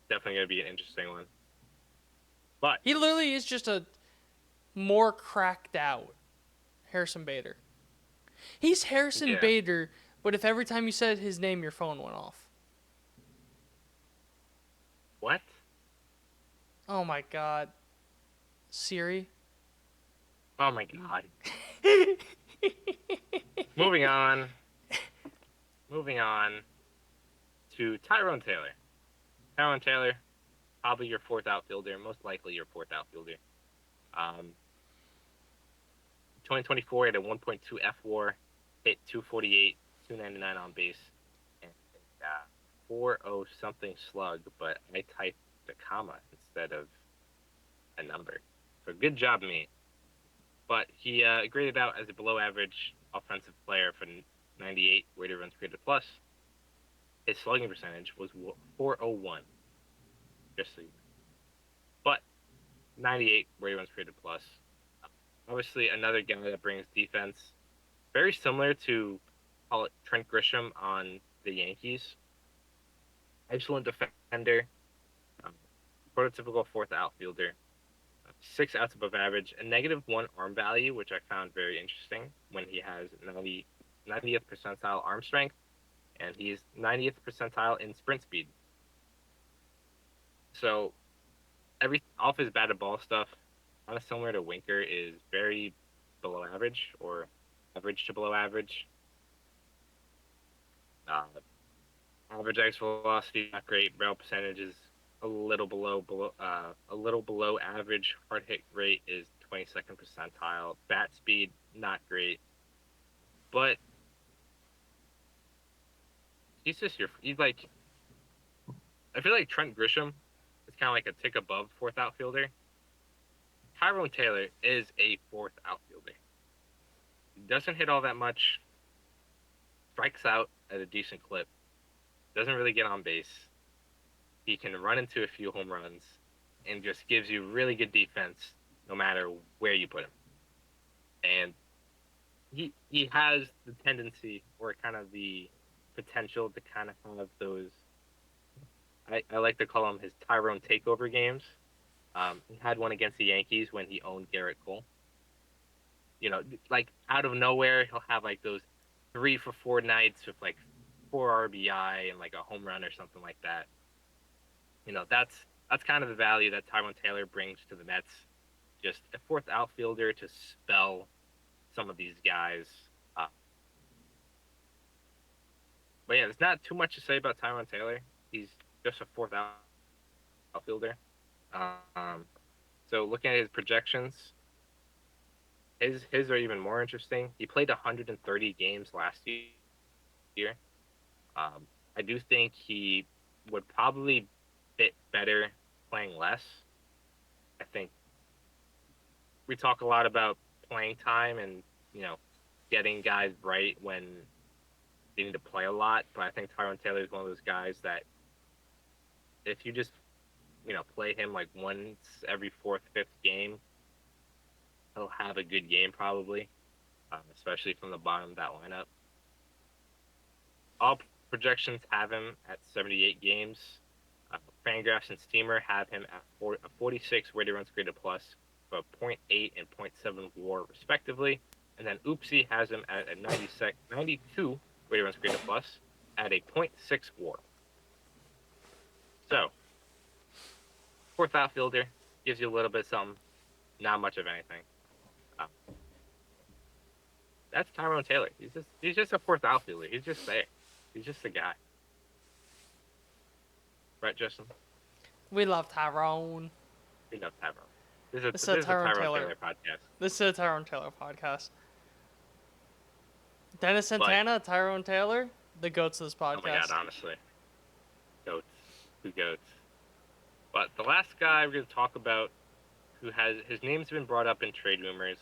Definitely going to be an interesting one. But He literally is just a more cracked out Harrison Bader. He's Harrison yeah. Bader, but if every time you said his name, your phone went off. What? Oh my god. Siri? Oh my god. Moving on. Moving on to Tyrone Taylor. Tyrone Taylor, probably your fourth outfielder, most likely your fourth outfielder. 2024 had a 1.2 FWAR, hit 248, 299 on base, and 4.0 something slug, but I typed a comma instead of a number. So good job, me. But he graded out as a below average offensive player for 98 weighted runs created plus. His slugging percentage was 401. Just so you know. But 98 weighted runs created plus. Obviously, another guy that brings defense, very similar to call it Trent Grisham on the Yankees. Excellent defender, um, prototypical fourth outfielder, 6 outs above average, a -1 arm value, which I found very interesting when he has 90th percentile arm strength, and he's 90th percentile in sprint speed. So every off his batted ball stuff, kind of similar to Winker, is very below average or average to below average. Uh, Average X velocity not great. Barrel percentage is a little below average. Hard hit rate is 22nd percentile. Bat speed not great, but he's like, I feel like Trent Grisham is kind of like a tick above fourth outfielder. Tyrone Taylor is a fourth outfielder. He doesn't hit all that much. Strikes out at a decent clip. Doesn't really get on base. He can run into a few home runs and just gives you really good defense no matter where you put him. And he has the tendency or kind of the potential to kind of have those. I like to call them his Tyrone takeover games. He had one against the Yankees when he owned Garrett Cole. You know, like out of nowhere, he'll have like those 3 for 4 nights with like 4 RBI and like a home run or something like that. You know, that's kind of the value that Tyrone Taylor brings to the Mets. Just a fourth outfielder to spell some of these guys. Uh, but yeah, there's not too much to say about Tyrone Taylor. He's just a fourth outfielder. Um, so looking at his projections, his are even more interesting. He played 130 games last year. I do think he would probably fit better playing less. I think we talk a lot about playing time and, you know, getting guys right when they need to play a lot. But I think Tyrone Taylor is one of those guys that if you just, you know, play him like once every fourth, fifth game, he'll have a good game probably, especially from the bottom of that lineup. All projections have him at 78 games. Fangraphs and Steamer have him at 46 weighted runs created plus, but 0.8 and 0.7 WAR respectively. And then Oopsie has him at a 92 weighted runs created plus at a 0.6 WAR. So, fourth outfielder gives you a little bit of something, not much of anything. Uh, that's Tyrone Taylor. He's just a fourth outfielder. He's just there. He's just a guy. Right, Justin? We love Tyrone. We love Tyrone. This This is a is a Tyrone Tyrone Taylor. Taylor podcast. This is a Tyrone Taylor podcast. Dennis But, Santana, Tyrone Taylor, the goats of this podcast. oh my god, honestly. Goats. Two goats. But the last guy we're going to talk about, who has his name's been brought up in trade rumors.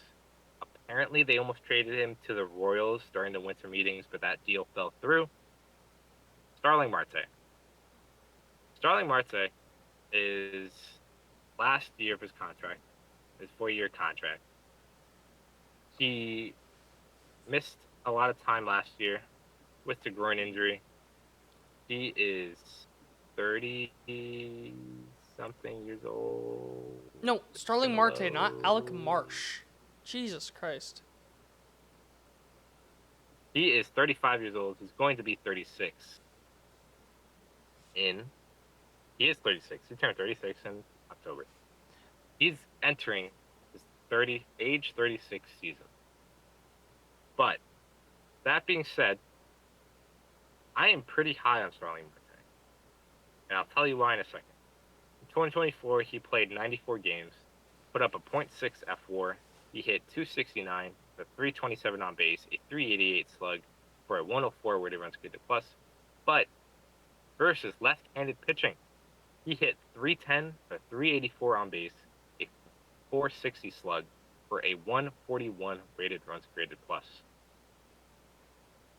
Apparently, they almost traded him to the Royals during the winter meetings, but that deal fell through. Starling Marte. Starling Marte is last year of his contract, his 4-year contract. He missed a lot of time last year with the groin injury. He is 30 something years old. No, Starling Marte, not Alec Marsh. Jesus Christ. He is 35 years old. He's going to be 36 he is 36. He turned 36 in October. He's entering his age 36 season. But that being said, I am pretty high on Starling Marte. And I'll tell you why in a second. In 2024, he played 94 games, put up a .6 FWAR. He hit 269, a 327 on base, a 388 slug for a 104 weighted runs created plus. But versus left-handed pitching, he hit 310, a 384 on base, a 460 slug for a 141 weighted runs created plus.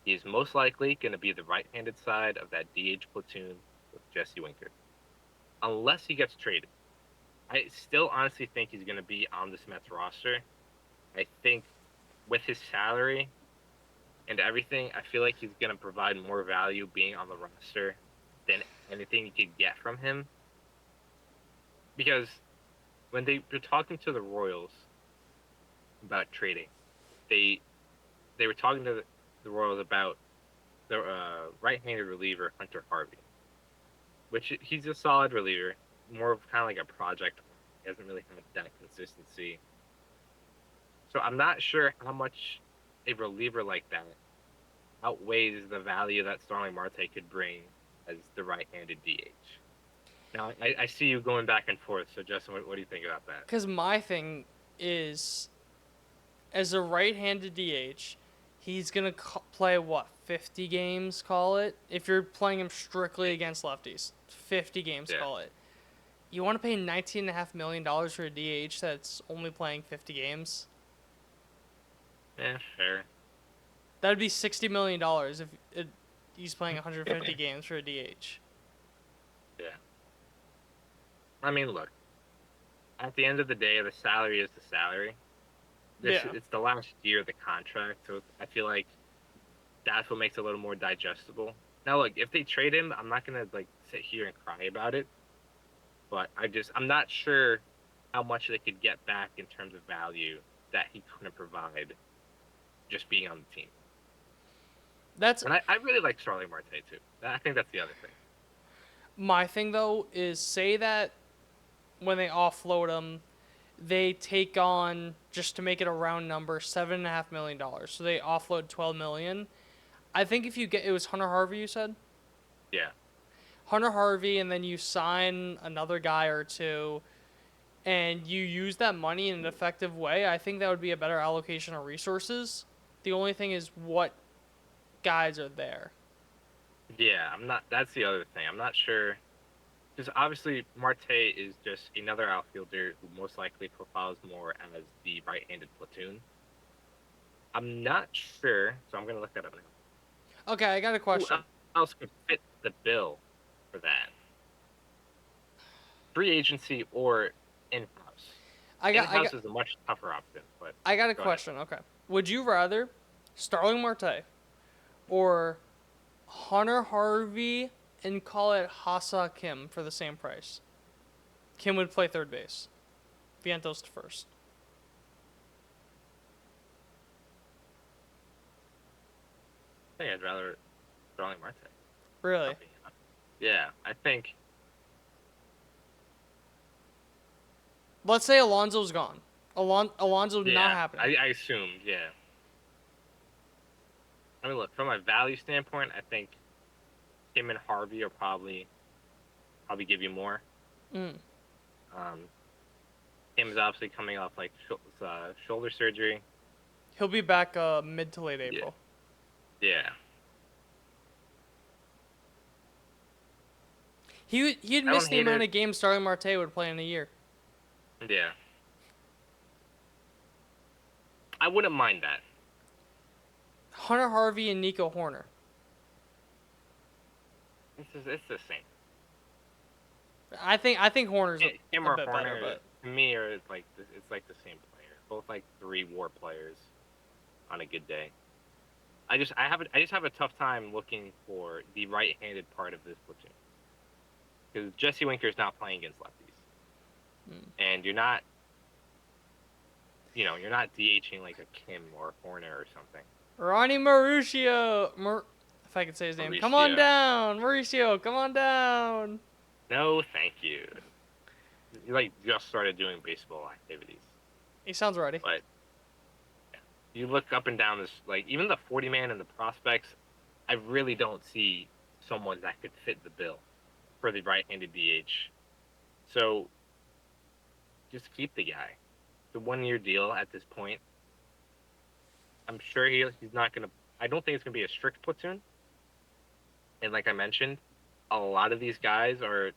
He is most likely going to be the right-handed side of that DH platoon with Jesse Winker, unless he gets traded. I still honestly think he's going to be on this Mets roster. I think with his salary, and everything, I feel like he's going to provide more value being on the roster than anything you could get from him. Because when they were talking to the Royals about trading, they were talking to the Royals about the right-handed reliever Hunter Harvey, which he's a solid reliever, more of kind of like a project. He hasn't really had that consistency. So I'm not sure how much a reliever like that outweighs the value that Starling Marte could bring as the right-handed DH. Now, I see you going back and forth. So, Justin, what do you think about that? Because my thing is, as a right-handed DH, he's gonna play what 50 games. Call it if you're playing him strictly against lefties, 50 games. Yeah. Call it. You want to pay $19.5 million for a DH that's only playing 50 games? Yeah, fair. That'd be $60 million if he's playing 150 games for a DH. Yeah. I mean, look. At the end of the day, the salary is the salary. It's the last year of the contract, so I feel like that's what makes it a little more digestible. Now, look, if they trade him, I'm not gonna like sit here and cry about it, but I'm not sure how much they could get back in terms of value that he couldn't provide just being on the team. And I really like Starling Marte too. I think that's the other thing. My thing though is, say that when they offload him, they take on, just to make it a round number, $7.5 million. So they offload $12 million. I think if you get, it was Hunter Harvey, you said? Yeah. Hunter Harvey, and then you sign another guy or two, and you use that money in an effective way, I think that would be a better allocation of resources. The only thing is what guys are there. Yeah, I'm not. That's the other thing. I'm not sure. Because obviously, Marte is just another outfielder who most likely profiles more as the right-handed platoon. I'm not sure, so I'm going to look that up now. Okay, I got a question. Who else could fit the bill for that? Free agency or in-house? In-house is a much tougher option, but I got a question. Okay. Would you rather Starling Marte or Hunter Harvey and call it Hasa Kim for the same price? Kim would play third base. Vientos to first. I think I'd rather Starling Marte. Really? Yeah, I think. Let's say Alonso's gone. Alonso not happening. I assumed, yeah. I mean, look, from a value standpoint, I think Kim and Harvey are probably give you more. Kim is obviously coming off like shoulder surgery. He'll be back mid to late April. Yeah. He'd miss the amount of games Starling Marte would play in a year. Yeah. I wouldn't mind that. Hunter Harvey and Nico Horner. It's the same. I think Horner's a bit Horner, better, but to me, it's like the same player. Both like 3 WAR players on a good day. I just have a tough time looking for the right-handed part of this platoon, because Jesse Winker is not playing against lefties, and you're not DHing like a Kim or a Horner or something. Ronnie Mauricio, if I could say his name. Come on down, Mauricio. Come on down. No, thank you. You like just started doing baseball activities. He sounds ready. But you look up and down this, like even the 40-man and the prospects, I really don't see someone that could fit the bill for the right-handed DH. So just keep the guy. The 1-year deal at this point. I'm sure he's not gonna. I don't think it's gonna be a strict platoon. And like I mentioned, a lot of these guys are,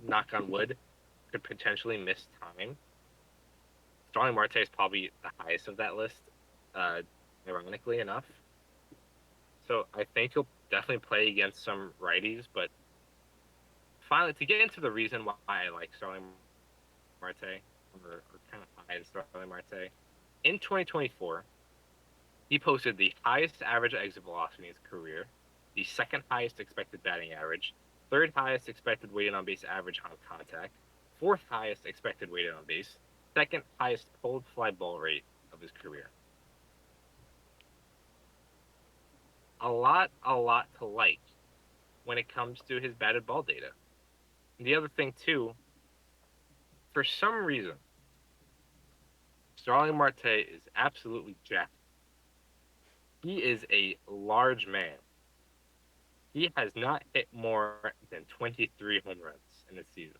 knock on wood, could potentially miss time. Starling Marte is probably the highest of that list, ironically enough. So I think he'll definitely play against some righties, but finally, to get into the reason why I like Starling Marte, or kind of high Starling Marte, in 2024, He posted the highest average exit velocity in his career, the second highest expected batting average, third highest expected weighted on base average on contact, fourth highest expected weighted on base, second highest pulled fly ball rate of his career. A lot to like when it comes to his batted ball data. And the other thing too, for some reason, Starling Marte is absolutely jacked. He is a large man. He has not hit more than 23 home runs in this season.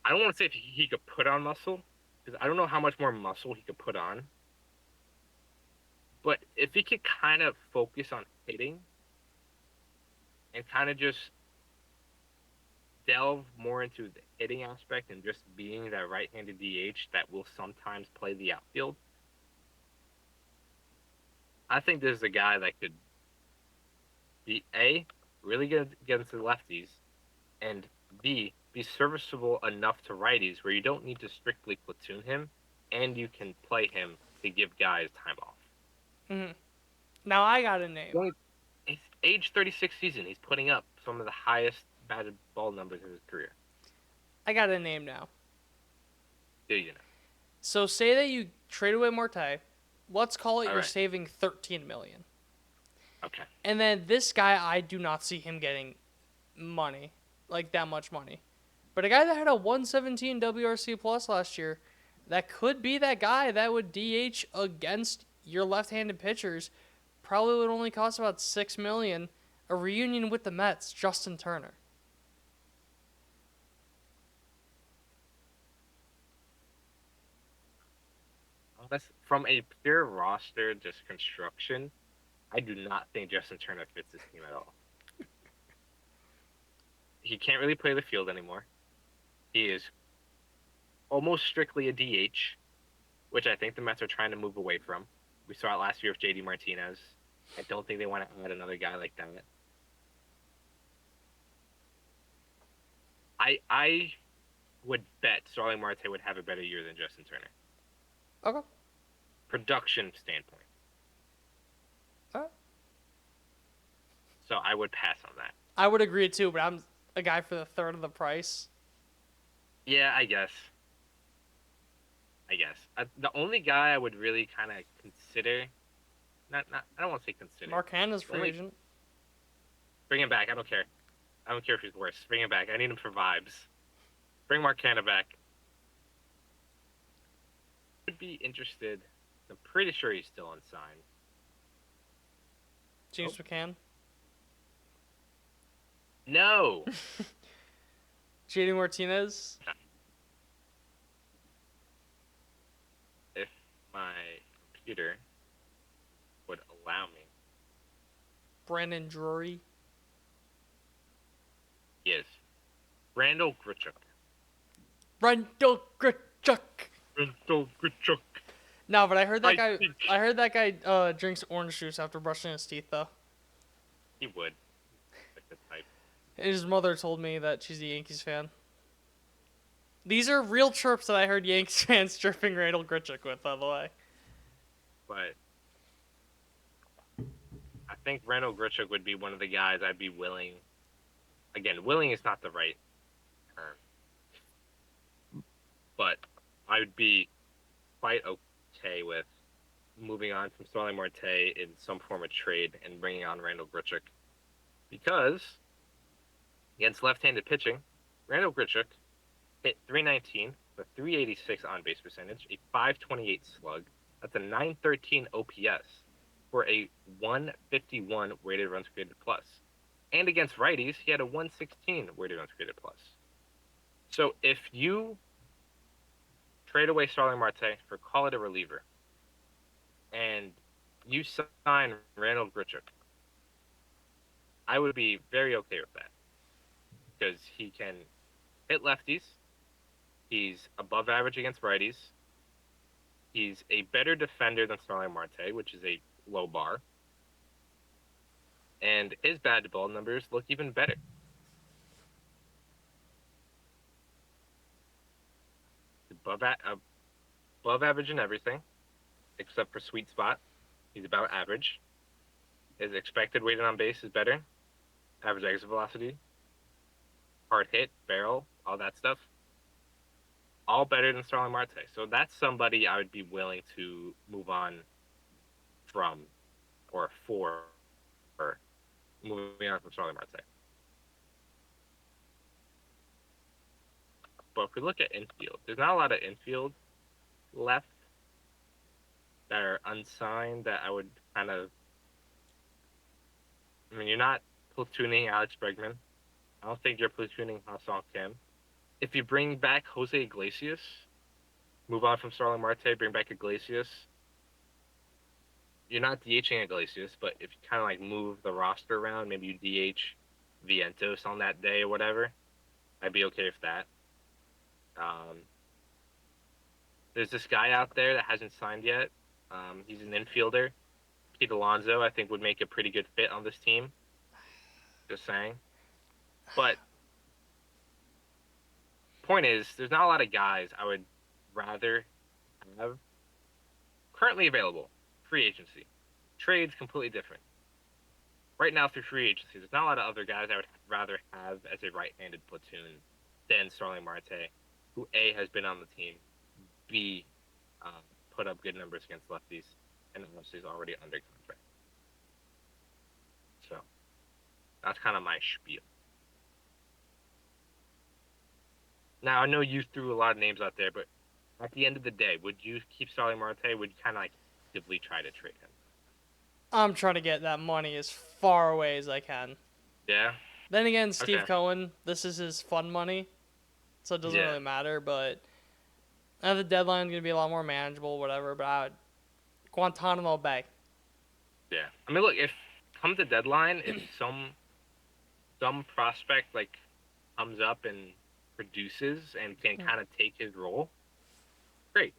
I don't want to say if he could put on muscle, because I don't know how much more muscle he could put on. But if he could kind of focus on hitting and kind of just delve more into the hitting aspect and just being that right-handed DH that will sometimes play the outfield, I think this is a guy that could be A, really good against the lefties, and B, be serviceable enough to righties where you don't need to strictly platoon him, and you can play him to give guys time off. Mm-hmm. Now I got a name. He's age 36 season. He's putting up some of the highest batted ball numbers in his career. I got a name now. Do you know? So say that you trade away Marte. Let's call it All you're right. saving $13 million. Okay. And then this guy, I do not see him getting money, like that much money. But a guy that had a 117 WRC plus last year, that could be that guy that would DH against your left-handed pitchers. Probably would only cost about $6 million. A reunion with the Mets, Justin Turner. From a pure roster just construction, I do not think Justin Turner fits this team at all. He can't really play the field anymore. He is almost strictly a DH, which I think the Mets are trying to move away from. We saw it last year with JD Martinez. I don't think they want to add another guy like that. I would bet Starling Marte would have a better year than Justin Turner. Okay. Production standpoint. Alright. So I would pass on that. I would agree too, but I'm a guy for the third of the price. Yeah, I guess. The only guy I would really kind of consider, not I don't want to say consider. Mark Hanna's free agent. Bring him back. I don't care. I don't care if he's worse. Bring him back. I need him for vibes. Bring Mark Hanna back. Would be interested. I'm pretty sure he's still unsigned. James McCann. No. JD Martinez. If my computer would allow me. Brandon Drury. Yes. Randall Grichuk. Randall Grichuk. Randall Grichuk. No, but I heard that guy drinks orange juice after brushing his teeth, though. He would. Like the type. His mother told me that she's a Yankees fan. These are real chirps that I heard Yankees fans chirping Randall Grichuk with, by the way. But I think Randall Grichuk would be one of the guys I'd be willing. Again, willing is not the right term. But I would be quite okay with moving on from Starling Marte in some form of trade and bringing on Randall Grichuk. Because against left-handed pitching, Randall Grichuk hit .319 with 386 on-base percentage, a .528 slug. That's a .913 OPS for a 151 weighted runs created plus. And against righties, he had a 116 weighted runs created plus. So if you trade away Starling Marte for call it a reliever, and you sign Randall Grichuk, I would be very okay with that. Because he can hit lefties. He's above average against righties. He's a better defender than Starling Marte, which is a low bar. And his batted ball numbers look even better. above average in everything except for sweet spot. He's about average. His expected weighted on base is better. Average exit velocity, hard hit, barrel, all that stuff, all better than Starling Marte. So that's somebody I would be willing to move on from or for moving on from Starling Marte. But if we look at infield, there's not a lot of infield left that are unsigned that I would kind of. I mean, you're not platooning Alex Bregman. I don't think you're platooning Ha-Seong Kim. If you bring back Jose Iglesias, move on from Starling Marte, bring back Iglesias. You're not DHing Iglesias, but if you kind of like move the roster around, maybe you DH Vientos on that day or whatever, I'd be okay with that. There's this guy out there that hasn't signed yet. He's an infielder. Pete Alonso, I think, would make a pretty good fit on this team. Just saying. But point is, there's not a lot of guys I would rather have currently available. Free agency. Trades completely different. Right now through free agency, there's not a lot of other guys I would rather have as a right-handed platoon than Starling Marte, who A, has been on the team, B, put up good numbers against lefties, and obviously is already under contract. So that's kind of my spiel. Now I know you threw a lot of names out there, but at the end of the day, would you keep Starling Marte? Would you kind of like actively try to trade him? I'm trying to get that money as far away as I can. Yeah. Then again, Steve Okay. Cohen, this is his fun money, so it doesn't Yeah. really matter. But the deadline's gonna be a lot more manageable, whatever. But I would Guantanamo Bay. Yeah. I mean, look, if come the deadline, if some prospect like comes up and produces and can kind of take his role, great.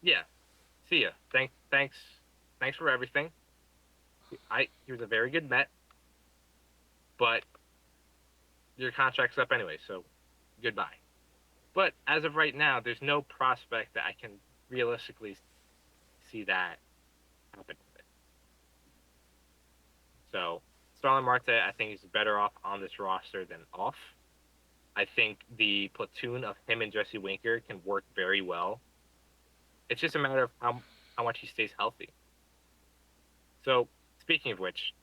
Yeah. See ya. Thanks for everything. He was a very good Met, but your contract's up anyway, so goodbye. But as of right now, there's no prospect that I can realistically see that happen with. So Starling Marte, I think, is better off on this roster than off. I think the platoon of him and Jesse Winker can work very well. It's just a matter of how much he stays healthy. So speaking of which,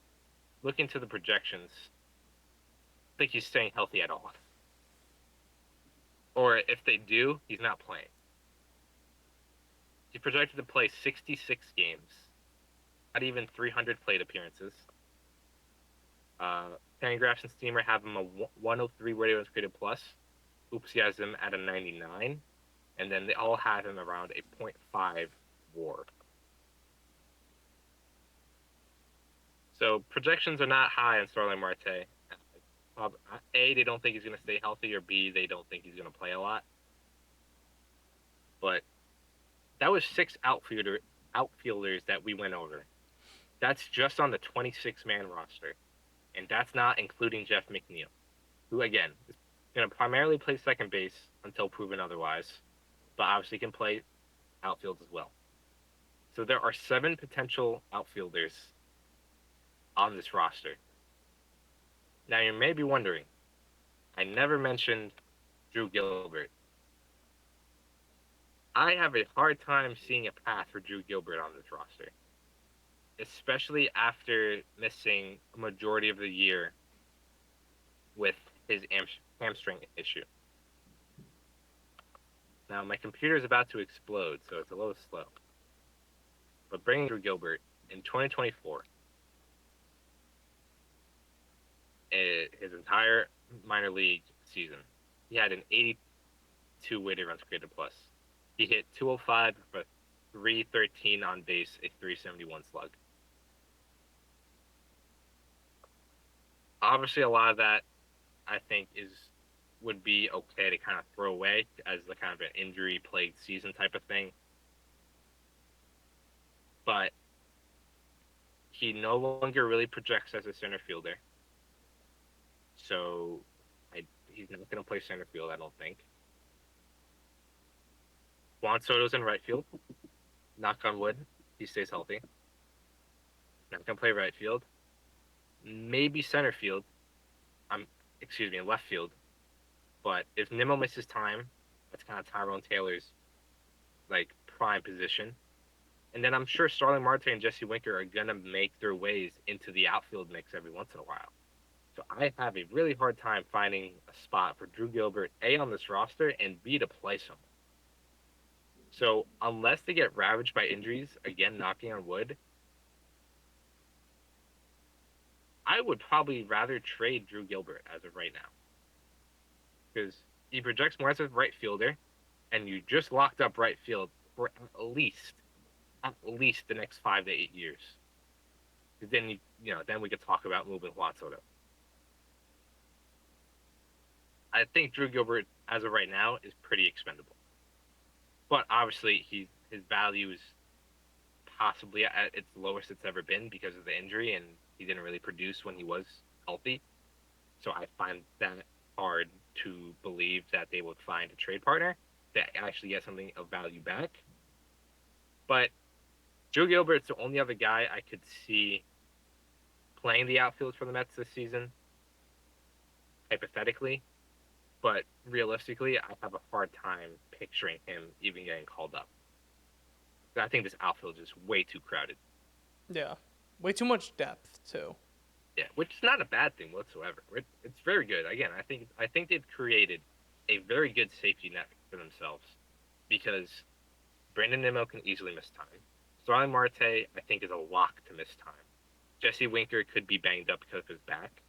looking to the projections, I think he's staying healthy at all. Or if they do, he's not playing. He's projected to play 66 games, not even 300 plate appearances. Fangraphs and Steamer have him a 103 weighted runs created plus. Oops, he has him at a 99. And then they all have him around a 0.5 WAR. So projections are not high on Starling Marte. A, they don't think he's going to stay healthy, or B, they don't think he's going to play a lot. But that was 6 outfielders that we went over. That's just on the 26-man roster. And that's not including Jeff McNeil, who, again, is going to primarily play second base until proven otherwise, but obviously can play outfield as well. So there are 7 potential outfielders on this roster. Now, you may be wondering, I never mentioned Drew Gilbert. I have a hard time seeing a path for Drew Gilbert on this roster, especially after missing a majority of the year with his hamstring issue. Now, my computer is about to explode, so it's a little slow. But bringing Drew Gilbert in 2024, his entire minor league season, he had an 82 weighted runs created plus. He hit 205 with 313 on base, a 371 slug. Obviously, a lot of that, I think, would be okay to kind of throw away as the kind of an injury-plagued season type of thing. But he no longer really projects as a center fielder. So he's not going to play center field, I don't think. Juan Soto's in right field. Knock on wood, he stays healthy. Not gonna play right field. Maybe center field. I'm excuse me, left field. But if Nimmo misses time, that's kind of Tyrone Taylor's like prime position. And then I'm sure Starling Marte and Jesse Winker are gonna make their ways into the outfield mix every once in a while. So I have a really hard time finding a spot for Drew Gilbert, A, on this roster, and B, to play someone. So unless they get ravaged by injuries, again, knocking on wood, I would probably rather trade Drew Gilbert as of right now. Because he projects more as a right fielder, and you just locked up right field for at least the next 5 to 8 years. Because then then we could talk about moving Juan Soto. I think Drew Gilbert, as of right now, is pretty expendable. But obviously, his value is possibly at its lowest it's ever been because of the injury, and he didn't really produce when he was healthy. So I find that hard to believe that they would find a trade partner that actually gets something of value back. But Drew Gilbert's the only other guy I could see playing the outfield for the Mets this season, hypothetically. But realistically, I have a hard time picturing him even getting called up. I think this outfield is way too crowded. Yeah. Way too much depth, too. Yeah, which is not a bad thing whatsoever. It's very good. Again, I think they've created a very good safety net for themselves because Brandon Nimmo can easily miss time. Starling Marte, I think, is a lock to miss time. Jesse Winker could be banged up because of his back.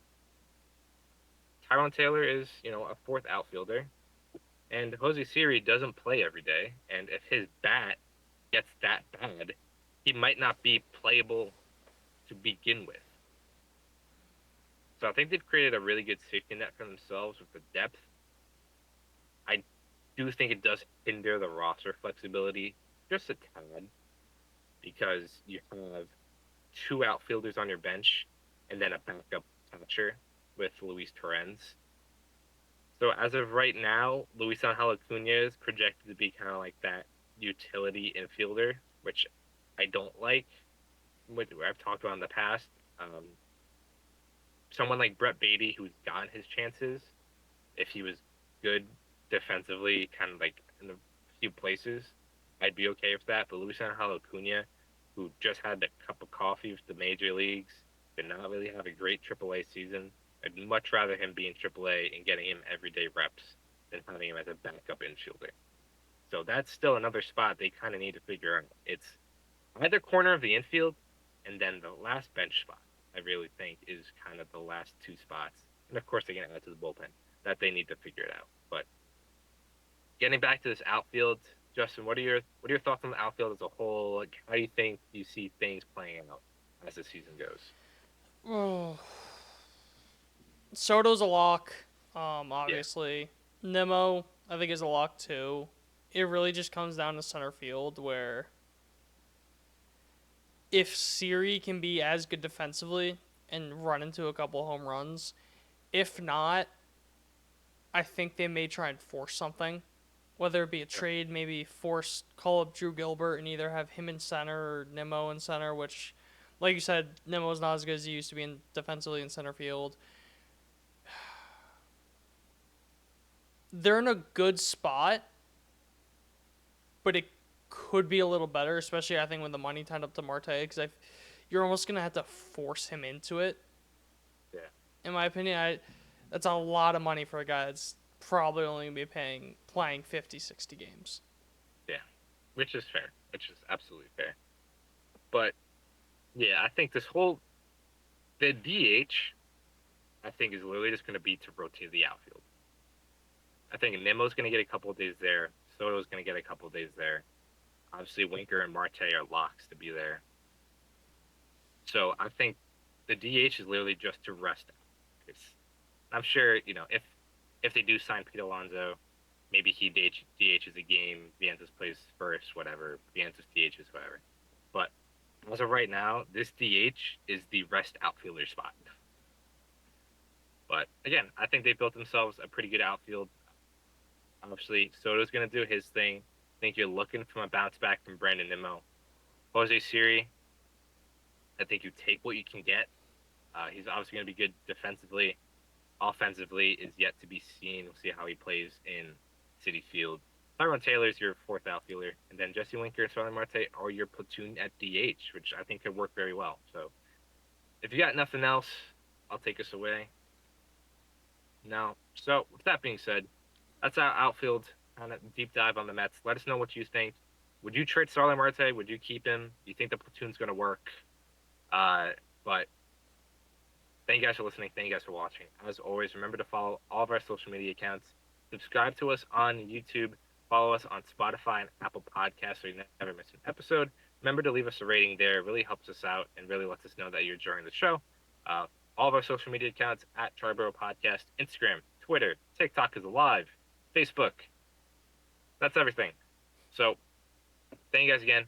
Tyrone Taylor is, a fourth outfielder. And Jose Siri doesn't play every day. And if his bat gets that bad, he might not be playable to begin with. So I think they've created a really good safety net for themselves with the depth. I do think it does hinder the roster flexibility just a tad because you have two outfielders on your bench and then a backup catcher with Luis Torrens. So as of right now, Luis Angel Acuna is projected to be kind of like that utility infielder, which I don't like. What I've talked about in the past. Someone like Brett Beatty, who's gotten his chances, if he was good defensively, kind of like in a few places, I'd be okay with that. But Luis Angel Acuna, who just had a cup of coffee with the major leagues, did not really have a great AAA season. I'd much rather him be in AAA and getting him everyday reps than having him as a backup infielder. So that's still another spot they kind of need to figure out. It's either corner of the infield and then the last bench spot, I really think, is kind of the last two spots. And of course, they can add to the bullpen that they need to figure it out. But getting back to this outfield, Justin, what are your thoughts on the outfield as a whole? Like, how do you think you see things playing out as the season goes? Oh. Soto's a lock, Yeah, obviously. Nimmo, I think, is a lock, too. It really just comes down to center field, where if Siri can be as good defensively and run into a couple home runs, if not, I think they may try and force something. Whether it be a trade, maybe call up Drew Gilbert and either have him in center or Nimmo in center, which, like you said, Nimmo's not as good as he used to be defensively in center field. They're in a good spot, but it could be a little better, especially I think when the money tied up to Marte, because you're almost gonna have to force him into it. yeah, In my opinion, that's a lot of money for a guy that's probably only gonna be playing 50, 60 games. yeah, which is fair, which is absolutely fair. But yeah, I think the DH, I think, is literally just going to be to rotate the outfield. I think Nimmo's going to get a couple of days there. Soto's going to get a couple of days there. Obviously, Winker and Marte are locks to be there. So I think the DH is literally just to rest out. I'm sure, if they do sign Pete Alonso, maybe he DHs a game, Vientos plays first, whatever, Vientos DHs, whatever. But as of right now, this DH is the rest outfielder spot. But again, I think they built themselves a pretty good outfield. Obviously, Soto's going to do his thing. think you're looking from a bounce back from Brandon Nimmo. Jose Siri, I think you take what you can get. He's obviously going to be good defensively. Offensively is yet to be seen. We'll see how he plays in Citi Field. Tyrone Taylor's your fourth outfielder, and then Jesse Winker and Starling Marte are your platoon at DH, which I think could work very well. So if you got nothing else, I'll take us away. No. So with that being said, that's our outfield kind of deep dive on the Mets. Let us know what you think. Would you trade Starling Marte? Would you keep him? Do you think the platoon's going to work? But thank you guys for listening. Thank you guys for watching. As always, remember to follow all of our social media accounts. Subscribe to us on YouTube. Follow us on Spotify and Apple Podcasts so you never miss an episode. Remember to leave us a rating there. It really helps us out and really lets us know that you're enjoying the show. All of our social media accounts at Triboro Podcast, Instagram, Twitter, TikTok is alive, Facebook. That's everything. So thank you guys again,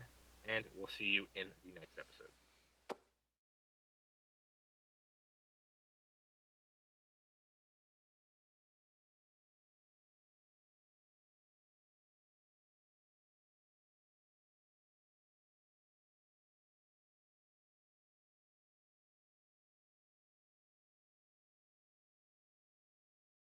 and we'll see you in the next episode.